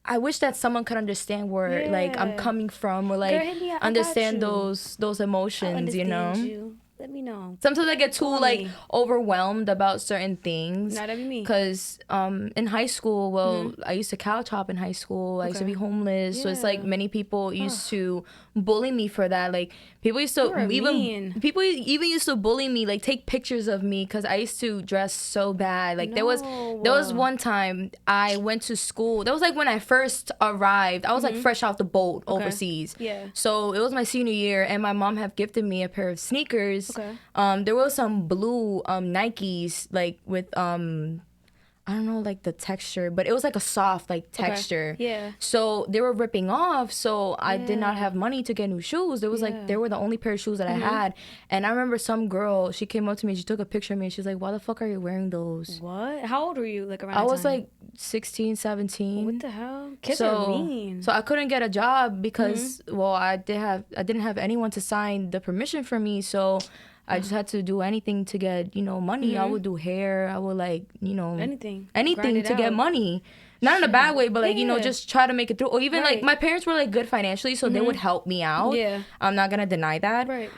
I wish that someone could understand where like I'm coming from, or like understand those emotions, you know. Let me know. Sometimes I get too like overwhelmed about certain things. Not every me. Because in high school, I used to couch hop in high school. I used to be homeless. So it's like many people used to bully me for that. Like people used to people even used to bully me, like take pictures of me because I used to dress so bad. Like there was one time I went to school. That was like when I first arrived. I was like fresh off the boat overseas. Yeah. So it was my senior year, and my mom had gifted me a pair of sneakers. Okay. There was some blue Nikes like with I don't know like the texture, but it was like a soft like texture. Yeah. So they were ripping off, so I did not have money to get new shoes. There was like they were the only pair of shoes that I had, and I remember some girl, she came up to me, she took a picture of me, and she's like, "Why the fuck are you wearing those?" What? How old were you? Like around? I was like 16, 17. What the hell? Kids are mean. So I couldn't get a job because I didn't have anyone to sign the permission for me, so I just had to do anything to get, money. I would do hair. I would anything to get money. Not in a bad way, but like, just try to make it through. Or even like my parents were like good financially, so they would help me out. Yeah. I'm not gonna deny that. Right.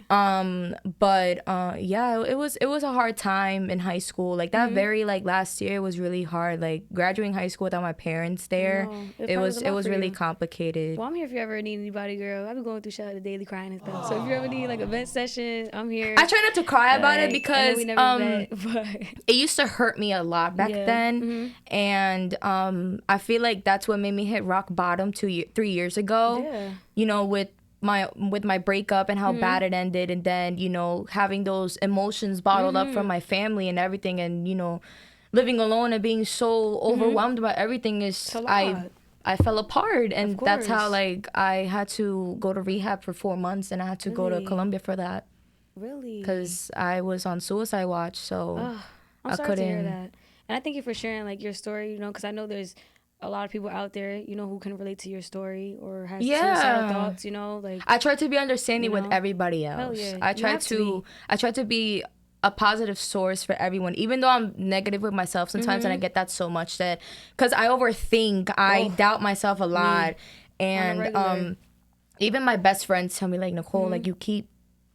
But it was a hard time in high school. Like that very like last year was really hard. Like graduating high school without my parents there. It was really complicated. Well, I'm here if you ever need anybody, girl. I've been going through shit like the daily crying and stuff. So if you ever need like a vent session, I'm here. I try not to cry about it because it used to hurt me a lot back then. And I feel like that's what made me hit rock bottom 3 years ago. Yeah. With my breakup and how bad it ended, and then having those emotions bottled up from my family and everything, and living alone and being so overwhelmed by everything is I fell apart, and that's how like I had to go to rehab for 4 months, and I had to go to Colombia for that. Really? Because I was on suicide watch, so I'm sorry to hear that. And I thank you for sharing like your story, because I know there's a lot of people out there, who can relate to your story or has suicidal thoughts, like I try to be understanding with everybody else. Hell yeah. I try to be a positive source for everyone, even though I'm negative with myself sometimes, and I get that so much that because I overthink, I doubt myself a lot, and even my best friends tell me like, Nicole, like you keep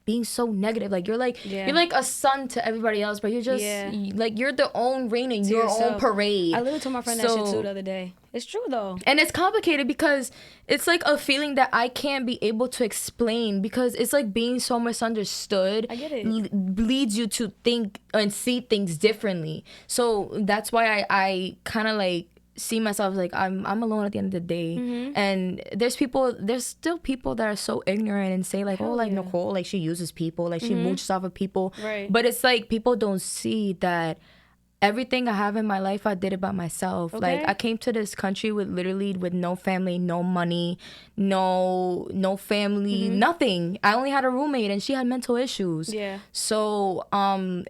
being so negative, like you're like a son to everybody else, but you're just like you're the own rain in your own parade. I literally told my friend that shit too the other day. It's true though, and it's complicated because it's like a feeling that I can't be able to explain because it's like being so misunderstood. I get it. Leads you to think and see things differently. So that's why I kind of like see myself like I'm alone at the end of the day, and there's still people that are so ignorant and say like, Nicole, like she uses people, like she mooches off of people, right? But it's like people don't see that everything I have in my life, I did it by myself. Like I came to this country with no family, no money, no family, nothing. I only had a roommate, and she had mental issues. Yeah. So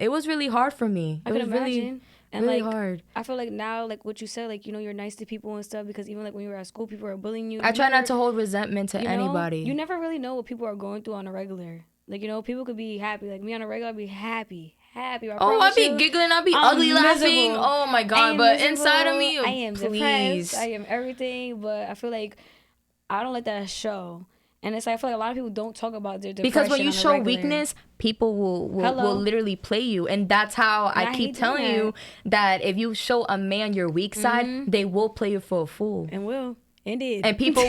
it was really hard for me. I can imagine. And really like hard. I feel like now, like what you said, like you're nice to people and stuff, because even like when you were at school, people are bullying you. I try not to hold resentment to anybody. You never really know what people are going through on a regular. Like people could be happy. Like me on a regular, I'd be happy. I'd be giggling, I'd be ugly laughing. Oh my god! But miserable. Inside of me, I am depressed. I am everything. But I feel like I don't let that show. And it's like I feel like a lot of people don't talk about their depression. Because when you show weakness, people will literally play you. And that's how I keep telling you that if you show a man your weak side, they will play you for a fool. And will. Indeed. And people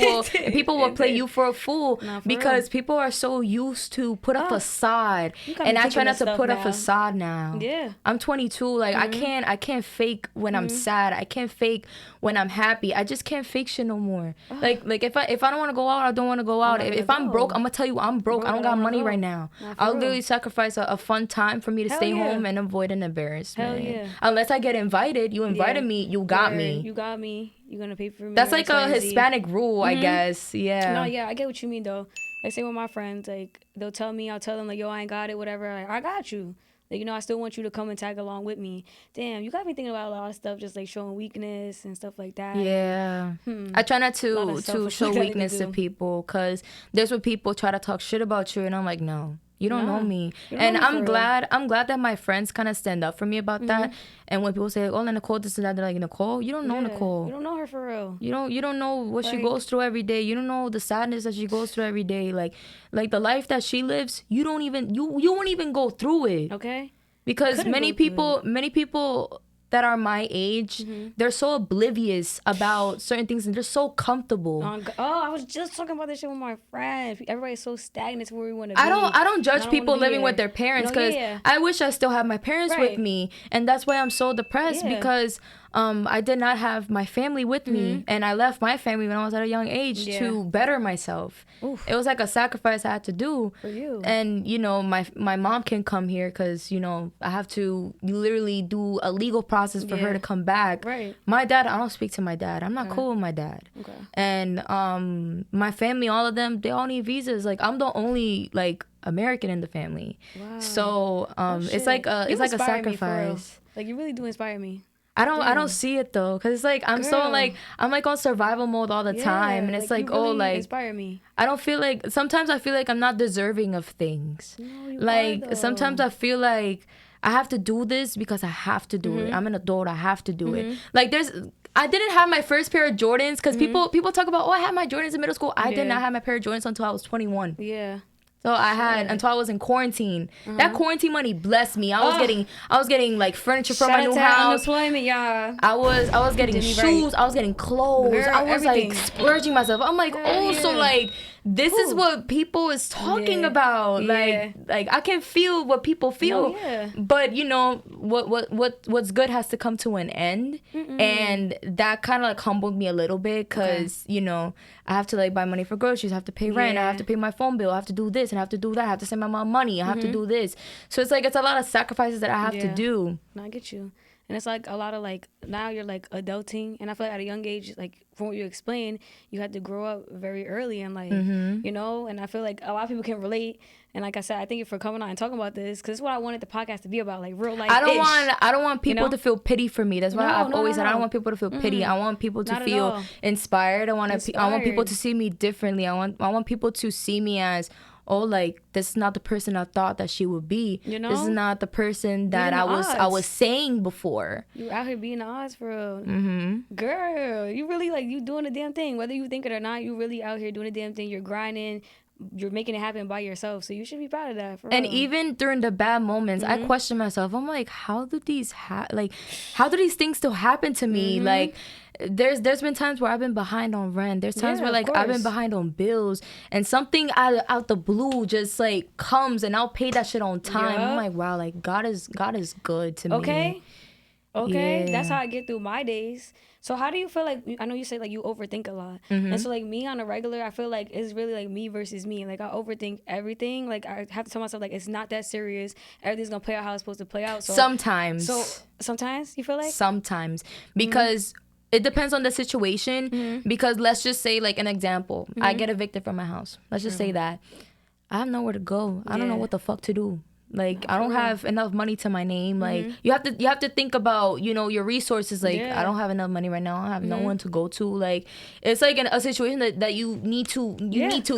will play you for a fool because people are so used to put a facade, and I try not to put a facade now. Yeah, I'm 22. Like I can't fake when I'm sad. I can't fake when I'm happy. I just can't fake shit no more. Like if I don't want to go out, I don't want to go out. If I'm broke, I'm gonna tell you I'm broke. I don't got money right now. I'll literally sacrifice a fun time for me to stay home and avoid an embarrassment. Hell yeah. Unless I get invited. You invited me. You got me. You got me. You're gonna pay for me. That's like a Hispanic rule, I guess. Yeah. No, yeah, I get what you mean though. Like, say with my friends, like they'll tell me, I'll tell them like, yo, I ain't got it, whatever. Like, I got you. Like, you know, I still want you to come and tag along with me. Damn, you got me thinking about a lot of stuff, just like showing weakness and stuff like that. Yeah. I try not to show weakness to people, because there's when people try to talk shit about you, and I'm like, no. You don't know me. And I'm glad that my friends kind of stand up for me about that. And when people say, oh, Nicole, this and that, they're like, Nicole, you don't know Nicole. You don't know her for real. You don't know what she goes through every day. You don't know the sadness that she goes through every day. Like the life that she lives, you won't even go through it. Okay. Because many people that are my age, they're so oblivious about certain things, and they're so comfortable. I was just talking about this shit with my friends. Everybody's so stagnant to where we want to be. I don't judge people living with their parents, because I wish I still had my parents with me, and that's why I'm so depressed, because I did not have my family with me, and I left my family when I was at a young age to better myself. Oof. It was like a sacrifice I had to do for you. And you know, my mom can come here because, you know, I have to literally do a legal process for her to come back. Right. My dad, I don't speak to my dad. I'm not cool with my dad. Okay. And my family, all of them, they all need visas. Like, I'm the only like American in the family. Wow. So it's like a sacrifice. Like, you really do inspire me. I don't see it though, because it's like I'm like on survival mode all the time, and it's like, you really oh, like, inspire me. I don't feel like, sometimes I feel like I'm not deserving of things. No, you like are, though. Sometimes I feel like I have to do this because I have to do it. I'm an adult, I have to do it. Like, I didn't have my first pair of Jordans, because people talk about, oh, I had my Jordans in middle school. I did not have my pair of Jordans until I was 21. Yeah. So I had until I was in quarantine. That quarantine money blessed me. I was getting like furniture for my new house. Unemployment, y'all. I was getting shoes. I was getting clothes. Girl, I was everything. like splurging myself. I'm like, so like this is what people is talking about. Like I can feel what people feel. But you know what's good has to come to an end. And that kind of like humbled me a little bit, because you know, I have to like buy money for groceries. I have to pay rent. I have to pay my phone bill. I have to do this and I have to do that. I have to send my mom money. I have to do this. So it's like, it's a lot of sacrifices that I have to do. No, I get you. And it's like a lot of like, now you're like adulting, and I feel like at a young age, like from what you explained, you had to grow up very early in life, you know. And I feel like a lot of people can relate. And like I said, I thank you for coming on and talking about this, because it's what I wanted the podcast to be about, like real life. I don't want people to feel pity for me. That's why I've always said I don't want people to feel pity. I want people to feel inspired. I want people to see me differently. I want people to see me as, oh, like, this is not the person I thought that she would be. You know? This is not the person that I was saying before. You out here being the odds for real. Girl, you really, like, you doing the damn thing. Whether you think it or not, you really out here doing the damn thing. You're grinding. You're making it happen by yourself. So you should be proud of that. For real. And even during the bad moments, I question myself. I'm like, how do these things still happen to me? Like, there's been times where I've been behind on rent. There's times where like I've been behind on bills, and something out the blue just like comes, and I'll pay that shit on time. I'm like, wow, like God is good to me. Okay, that's how I get through my days. So how do you feel like, I know you say like you overthink a lot, and so like me on a regular, I feel like it's really like me versus me. Like I overthink everything. Like I have to tell myself like it's not that serious. Everything's gonna play out how it's supposed to play out. So sometimes you feel like sometimes because it depends on the situation. Because let's just say, like, an example, I get evicted from my house. Let's just say that I have nowhere to go. I don't know what the fuck to do. Like, I don't have enough money to my name. Like, you have to think about, you know, your resources. Like, I don't have enough money right now. I have no one to go to. Like, it's like a situation that you need to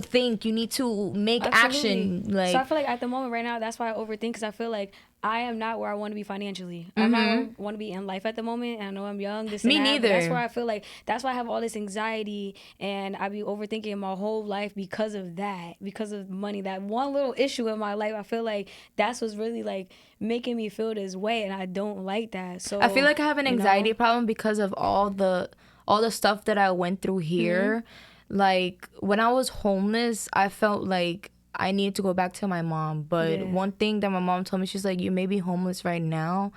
think. You need to make action. Like, so I feel like at the moment right now, that's why I overthink, because I feel like I am not where I want to be financially. I'm not where I want to be in life at the moment. And I know I'm young. Me neither. That's where I feel like, that's why I have all this anxiety, and I be overthinking my whole life because of that, because of money. That one little issue in my life, I feel like that's what's really like making me feel this way, and I don't like that. So I feel like I have an anxiety problem because of all the all the stuff that I went through here, like when I was homeless, I felt like I needed to go back to my mom. But one thing that my mom told me, she's like, you may be homeless right now,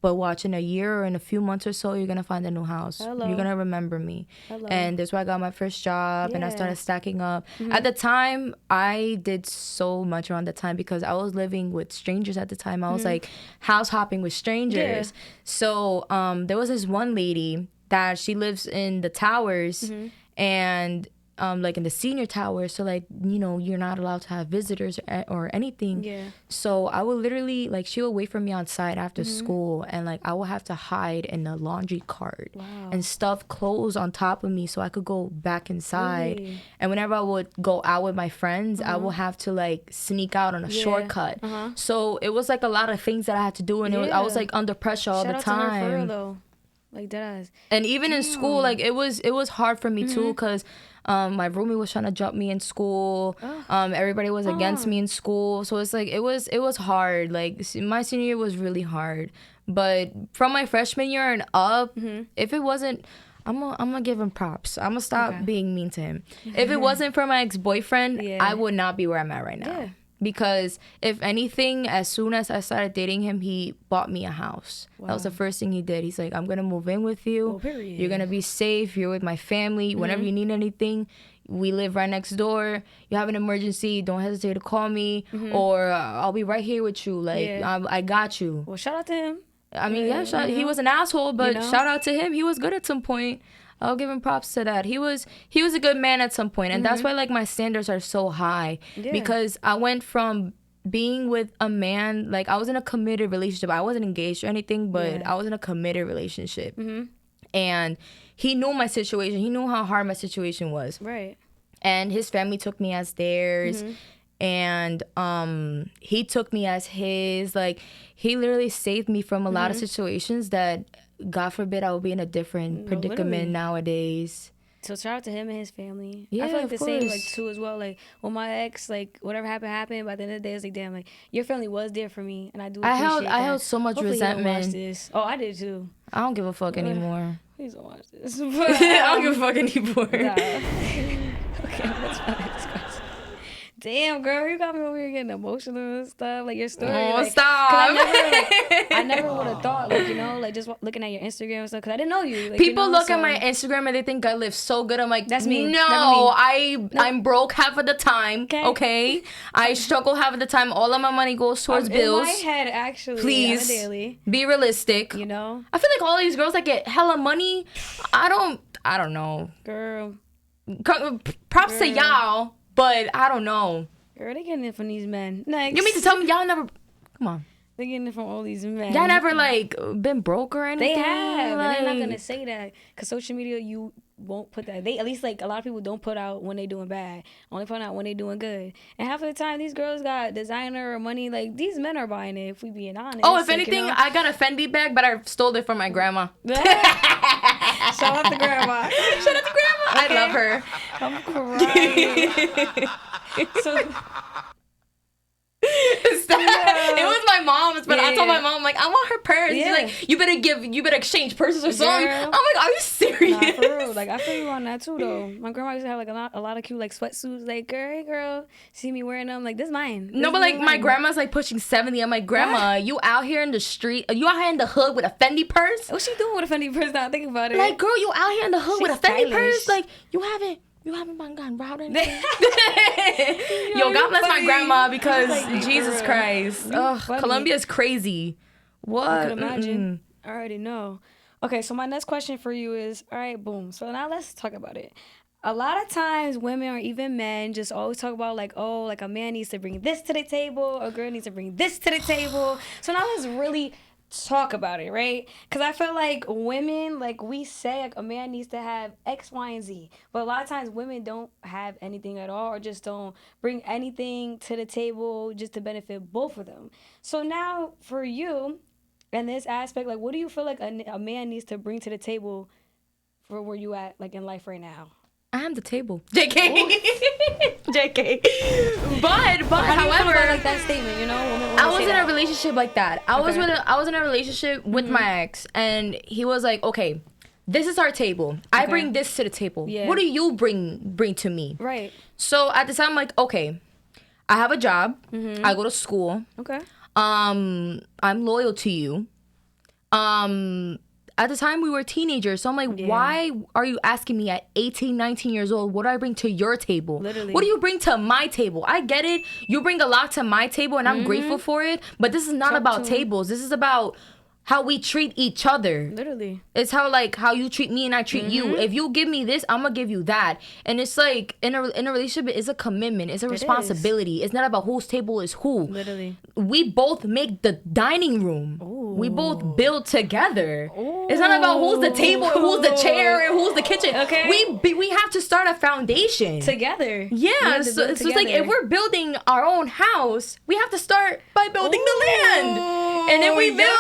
but watch, in a year or in a few months or so, you're going to find a new house. You're going to remember me. And that's where I got my first job, and I started stacking up. At the time, I did so much around the time because I was living with strangers at the time. I was like house hopping with strangers. So there was this one lady that she lives in the towers, and like in the senior tower, so like, you know, you're not allowed to have visitors or anything. So I would literally, like, she would wait for me outside after school, and like I would have to hide in a laundry cart and stuff clothes on top of me so I could go back inside. And whenever I would go out with my friends, I would have to like sneak out on a shortcut. So it was like a lot of things that I had to do, and I was like under pressure all the time. Shout out to her for real, though. Like deadass. And even in school, like it was hard for me too, because my roommate was trying to jump me in school. Everybody was against me in school, so it's like it was hard. Like my senior year was really hard, but from my freshman year and up, if it wasn't, I'm gonna give him props. I'm gonna stop being mean to him. If it wasn't for my ex-boyfriend, I would not be where I'm at right now. Because if anything, as soon as I started dating him, he bought me a house. That was the first thing he did. He's like, I'm going to move in with you. You're going to be safe. You're with my family. Whenever you need anything, we live right next door. You have an emergency, don't hesitate to call me. Or I'll be right here with you. Like, I got you. Well, shout out to him. I mean, he was an asshole, but shout out to him. He was good at some point. I'll give him props to that. He was a good man at some point, and that's why like my standards are so high, because I went from being with a man, like I was in a committed relationship. I wasn't engaged or anything, but I was in a committed relationship, and he knew my situation. He knew how hard my situation was. Right. And his family took me as theirs. And he took me as his. Like, he literally saved me from a lot of situations that, God forbid, I would be in a different predicament nowadays. So shout out to him and his family. Yeah, I feel like of the course. same like too as well. Like when my ex, like whatever happened. By the end of the day, it's like, damn, like your family was there for me, and I do. Appreciate I held so much Hopefully resentment. He don't watch this. Oh, I did too. I don't give a fuck anymore. Please don't watch this. I don't give a fuck anymore. Nah. Okay, that's fine. Damn, girl, you got me over here getting emotional and stuff. Like your story. Oh, like, stop! I never would have thought, like, you know, like just looking at your Instagram and stuff, because I didn't know you. Like, People you know, look at my Instagram and they think I live so good. I'm like, that's me. No, I'm broke half of the time. Okay? I struggle half of the time. All of my money goes towards bills. In my head, actually, please on a daily. Be realistic. You know, I feel like all these girls that get hella money, I don't know. Girl, props to y'all, but I don't know. Girl, they getting it from these men. Next. You mean to tell me y'all never? Come on. They getting it from all these men. Y'all never like been broke or anything? They have. Like, and they're not gonna say that, because social media, you won't put that. They at least, like, a lot of people don't put out when they doing bad. Only put out when they doing good. And half of the time, these girls got designer or money. Like, these men are buying it, if we being honest. Oh, if like, anything, you know? I got a Fendi bag, but I stole it from my grandma. Shout out to grandma. Shout out to grandma. I love her. I'm crying. So. It was my mom's, but I told my mom, like, I want her purse. She's like, you better exchange purses or something. I'm like, are you serious? Nah, for real. Like, I feel you on that too, though. My grandma used to have like a lot of cute like sweatsuits. Like, girl, see me wearing them. Like, this mine. No, but like my grandma's like pushing 70. I'm like, grandma, you out here in the street? You out here in the hood with a Fendi purse? What's she doing with a Fendi purse? Now think about it. Like, girl, you out here in the hood with a Fendi stylish. purse? Like, you haven't gotten robbed or anything? Yo, God bless my grandma, because like, Jesus Christ. Colombia is crazy. What? I could imagine. I already know. Okay, so my next question for you is, all right, boom. So now let's talk about it. A lot of times women or even men just always talk about like, oh, like a man needs to bring this to the table, a girl needs to bring this to the table. So now let's really talk about it, right? Because I feel like women, like we say, like a man needs to have X, Y, and Z, but a lot of times women don't have anything at all, or just don't bring anything to the table just to benefit both of them. So now for you, in this aspect, like what do you feel like a man needs to bring to the table for where you at, like in life right now? I am the table. JK. JK. But however, like that statement, you know, I was in a relationship like that. I was in a relationship with my ex, and he was like, okay, this is our table. I bring this to the table. Yeah. What do you bring to me? Right. So at the time, I'm like, okay, I have a job. I go to school. Okay. I'm loyal to you. At the time we were teenagers, so I'm like, why are you asking me at 18, 19 years old, what do I bring to your table? Literally. What do you bring to my table? I get it. You bring a lot to my table, and I'm grateful for it. But this is not about tables. This is about how we treat each other. Literally. It's how you treat me and I treat you. If you give me this, I'm gonna give you that. And it's like in a relationship, it's a commitment. It's a responsibility. It's not about whose table is who. Literally. We both make the dining room. Ooh. We both build together. Ooh. It's not about who's the table and who's the chair and who's the kitchen. Okay. We have to start a foundation together. Yeah. So it's just like if we're building our own house, we have to start by building the land. And then we build.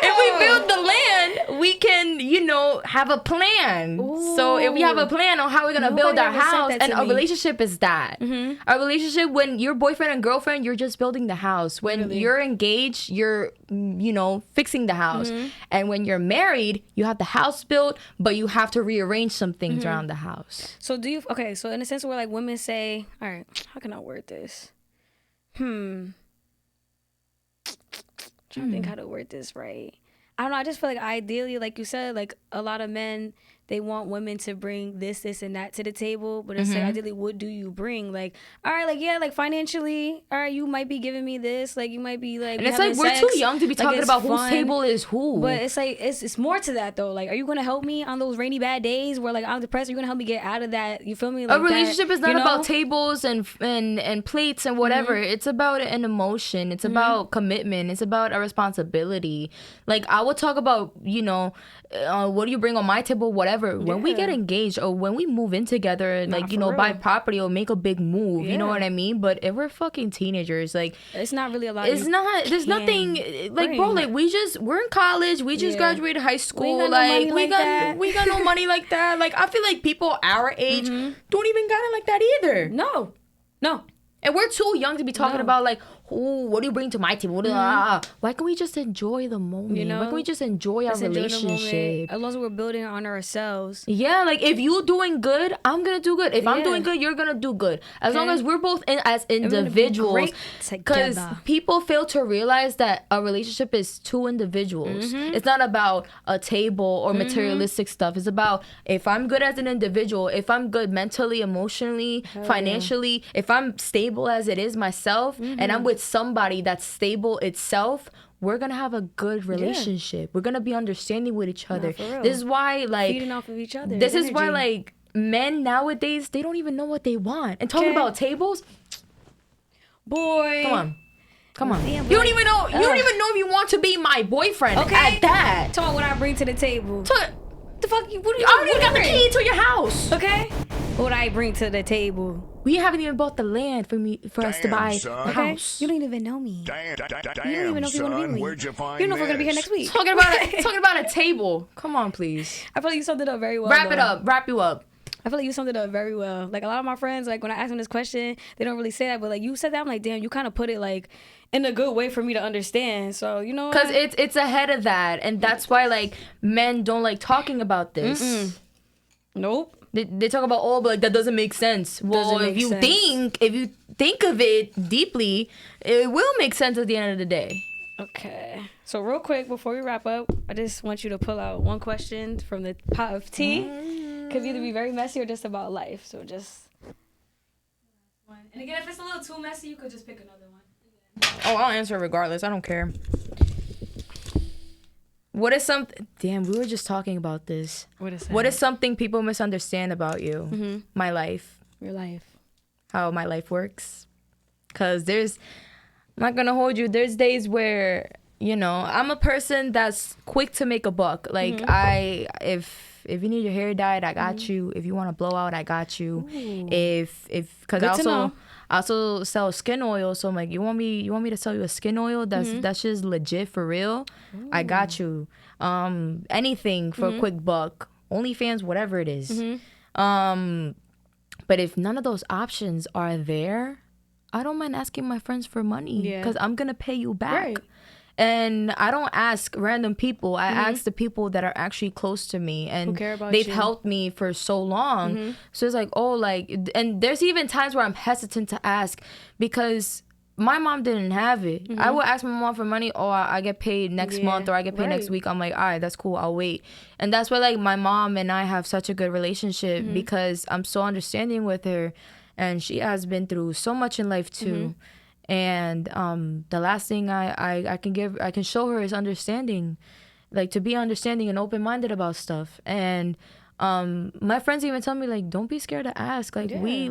If we build the land, we can, have a plan. Ooh. So if we have a plan on how we're going to build our house, and a relationship is that. A relationship, when you're boyfriend and girlfriend, you're just building the house. When you're engaged, you're, fixing the house. And when you're married, you have the house built, but you have to rearrange some things around the house. So so in a sense where like women say, all right, how can I word this? Trying to think how to word this right. I don't know. I just feel like ideally, like you said, like a lot of men, they want women to bring this, and that to the table. But it's like, ideally, what do you bring? Like, all right, like, yeah, like financially, all right, you might be giving me this. Like, you might be like, and it's like, we're too young to be talking about whose table is who. But it's like, it's more to that though. Like, are you going to help me on those rainy, bad days where like I'm depressed? Are you going to help me get out of that? You feel me? Like a relationship is not about tables and plates and whatever. It's about an emotion. It's about commitment. It's about a responsibility. Like, I would talk about, what do you bring on my table, whatever. When we get engaged or when we move in together and like, buy property or make a big move, you know what I mean? But if we're fucking teenagers, like, it's not really a lot. There's nothing like, bro, like we're in college. We just graduated high school. We got no money like that. Like, I feel like people our age don't even got it like that either. No. And we're too young to be talking about like, what do you bring to my table? Why can't we just enjoy the moment? Why can't we just enjoy our relationship? As long as we're building on ourselves. Yeah, like if you're doing good, I'm gonna do good. If I'm doing good, you're gonna do good. As long as we're both as individuals. Because people fail to realize that a relationship is two individuals. It's not about a table or materialistic stuff. It's about if I'm good as an individual, if I'm good mentally, emotionally, financially, if I'm stable as it is myself, and I'm with somebody that's stable itself, we're gonna have a good relationship. We're gonna be understanding with each other. This is why, like, feeding off of each other. This is why, like, men nowadays, they don't even know what they want. And talking about tables, boy, come on. Damn, you don't even know. You don't even know if you want to be my boyfriend. At that. Talk about what I bring to the table. The fuck? You already got the key to your house. Okay. What I bring to the table. We haven't even bought the land for us to buy the house. You don't even know me. Damn, you don't even know if you want to be with me. Where'd you find you know if we're gonna be here next week. Talking about a table. Come on, please. I feel like you summed it up very well. Wrap you up. I feel like you summed it up very well. Like a lot of my friends, like when I ask them this question, they don't really say that, but like you said that, I'm like, damn, you kind of put it like in a good way for me to understand. So because it's ahead of that, and that's why like men don't like talking about this. Nope. They talk about but like that doesn't make sense. Well, if you think of it deeply, it will make sense at the end of the day. Okay. So real quick before we wrap up, I just want you to pull out one question from the pot of tea. Could either be very messy or just about life. So just one. And again, if it's a little too messy, you could just pick another one. Oh, I'll answer regardless. I don't care. What is something... Damn, we were just talking about this. What is something people misunderstand about you? My life. Your life. How my life works. Because there's... I'm not going to hold you. There's days where, I'm a person that's quick to make a buck. Like, if you need your hair dyed, I got you. If you want to blow out, I got you. Ooh. Because I also sell skin oil, so I'm like, you want me to sell you a skin oil that's just legit for real? Ooh. I got you. Anything for a quick buck, OnlyFans, whatever it is. But if none of those options are there, I don't mind asking my friends for money because I'm gonna pay you back. Right. And I don't ask random people. I ask the people that are actually close to me and who care about they've you. helped me for so long. So it's like, oh, like, and there's even times where I'm hesitant to ask because my mom didn't have it. I would ask my mom for money. Oh, I get paid next month, or I get paid next week. I'm like, all right, that's cool. I'll wait. And that's why, like, my mom and I have such a good relationship because I'm so understanding with her, and she has been through so much in life too. And the last thing I can show her is understanding, like, to be understanding and open-minded about stuff. And my friends even tell me, like, don't be scared to ask. Like, we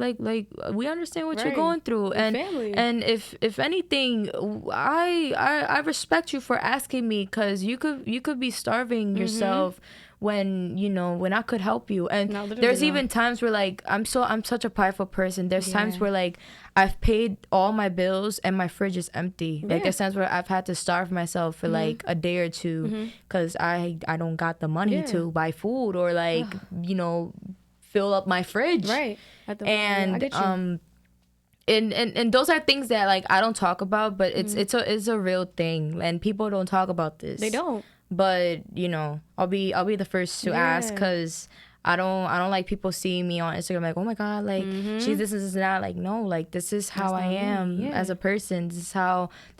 we understand what you're going through. And family. And if anything, I respect you for asking me, because you could be starving yourself when, you know, when I could help you. And there's even times where, like, I'm such a prideful person. There's times where, like, I've paid all my bills and my fridge is empty. Like, there's times where I've had to starve myself for like a day or two because I don't got the money to buy food or, like, you know, fill up my fridge. Right. And I get you. And those are things that, like, I don't talk about, but it's a real thing, and people don't talk about this. They don't. But, you know, I'll be the first to ask, because I don't like people seeing me on Instagram like, oh my God, like, she's this and that. Like, no, like, this is how I am as a person. This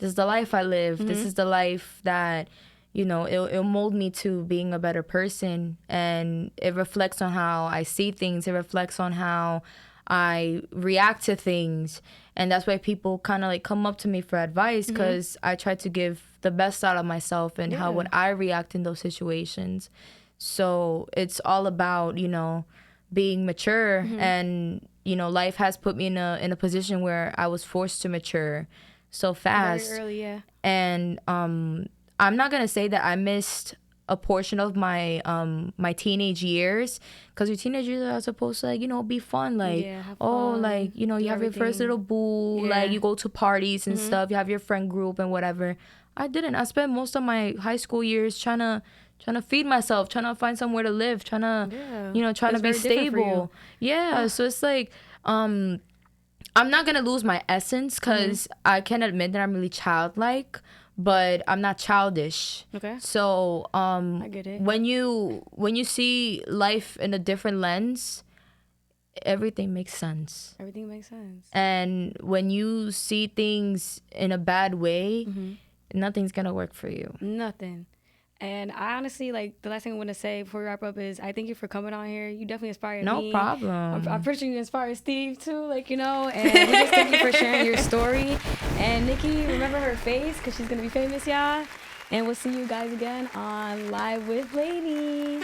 is the life I live. This is the life that, you know, it'll mold me to being a better person. And it reflects on how I see things. It reflects on how I react to things. And that's why people kind of, like, come up to me for advice, because I try to give the best out of myself and how would I react in those situations. So it's all about, you know, being mature. And, you know, life has put me in a position where I was forced to mature so fast. Very early, And I'm not gonna say that I missed a portion of my my teenage years, because your teenage years are supposed to, like, you know, be fun, like, have fun, like, you know, you have your first little boo, like, you go to parties and stuff, you have your friend group and whatever. I didn't. I spent most of my high school years trying to feed myself, trying to find somewhere to live, trying to you know, trying to be stable. So it's like I'm not gonna lose my essence, because I can admit that I'm really childlike, but I'm not childish. Okay. So I get it. When you see life in a different lens, everything makes sense. Everything makes sense. And when you see things in a bad way, nothing's gonna work for you. Nothing. And I honestly, like, the last thing I want to say before we wrap up is I thank you for coming on here. You definitely inspired me. No problem. I'm pretty sure you inspired Steve too, like, you know. And we just thank you for sharing your story. And Nikki, remember her face, because she's going to be famous, y'all. And we'll see you guys again on Live with Lanie.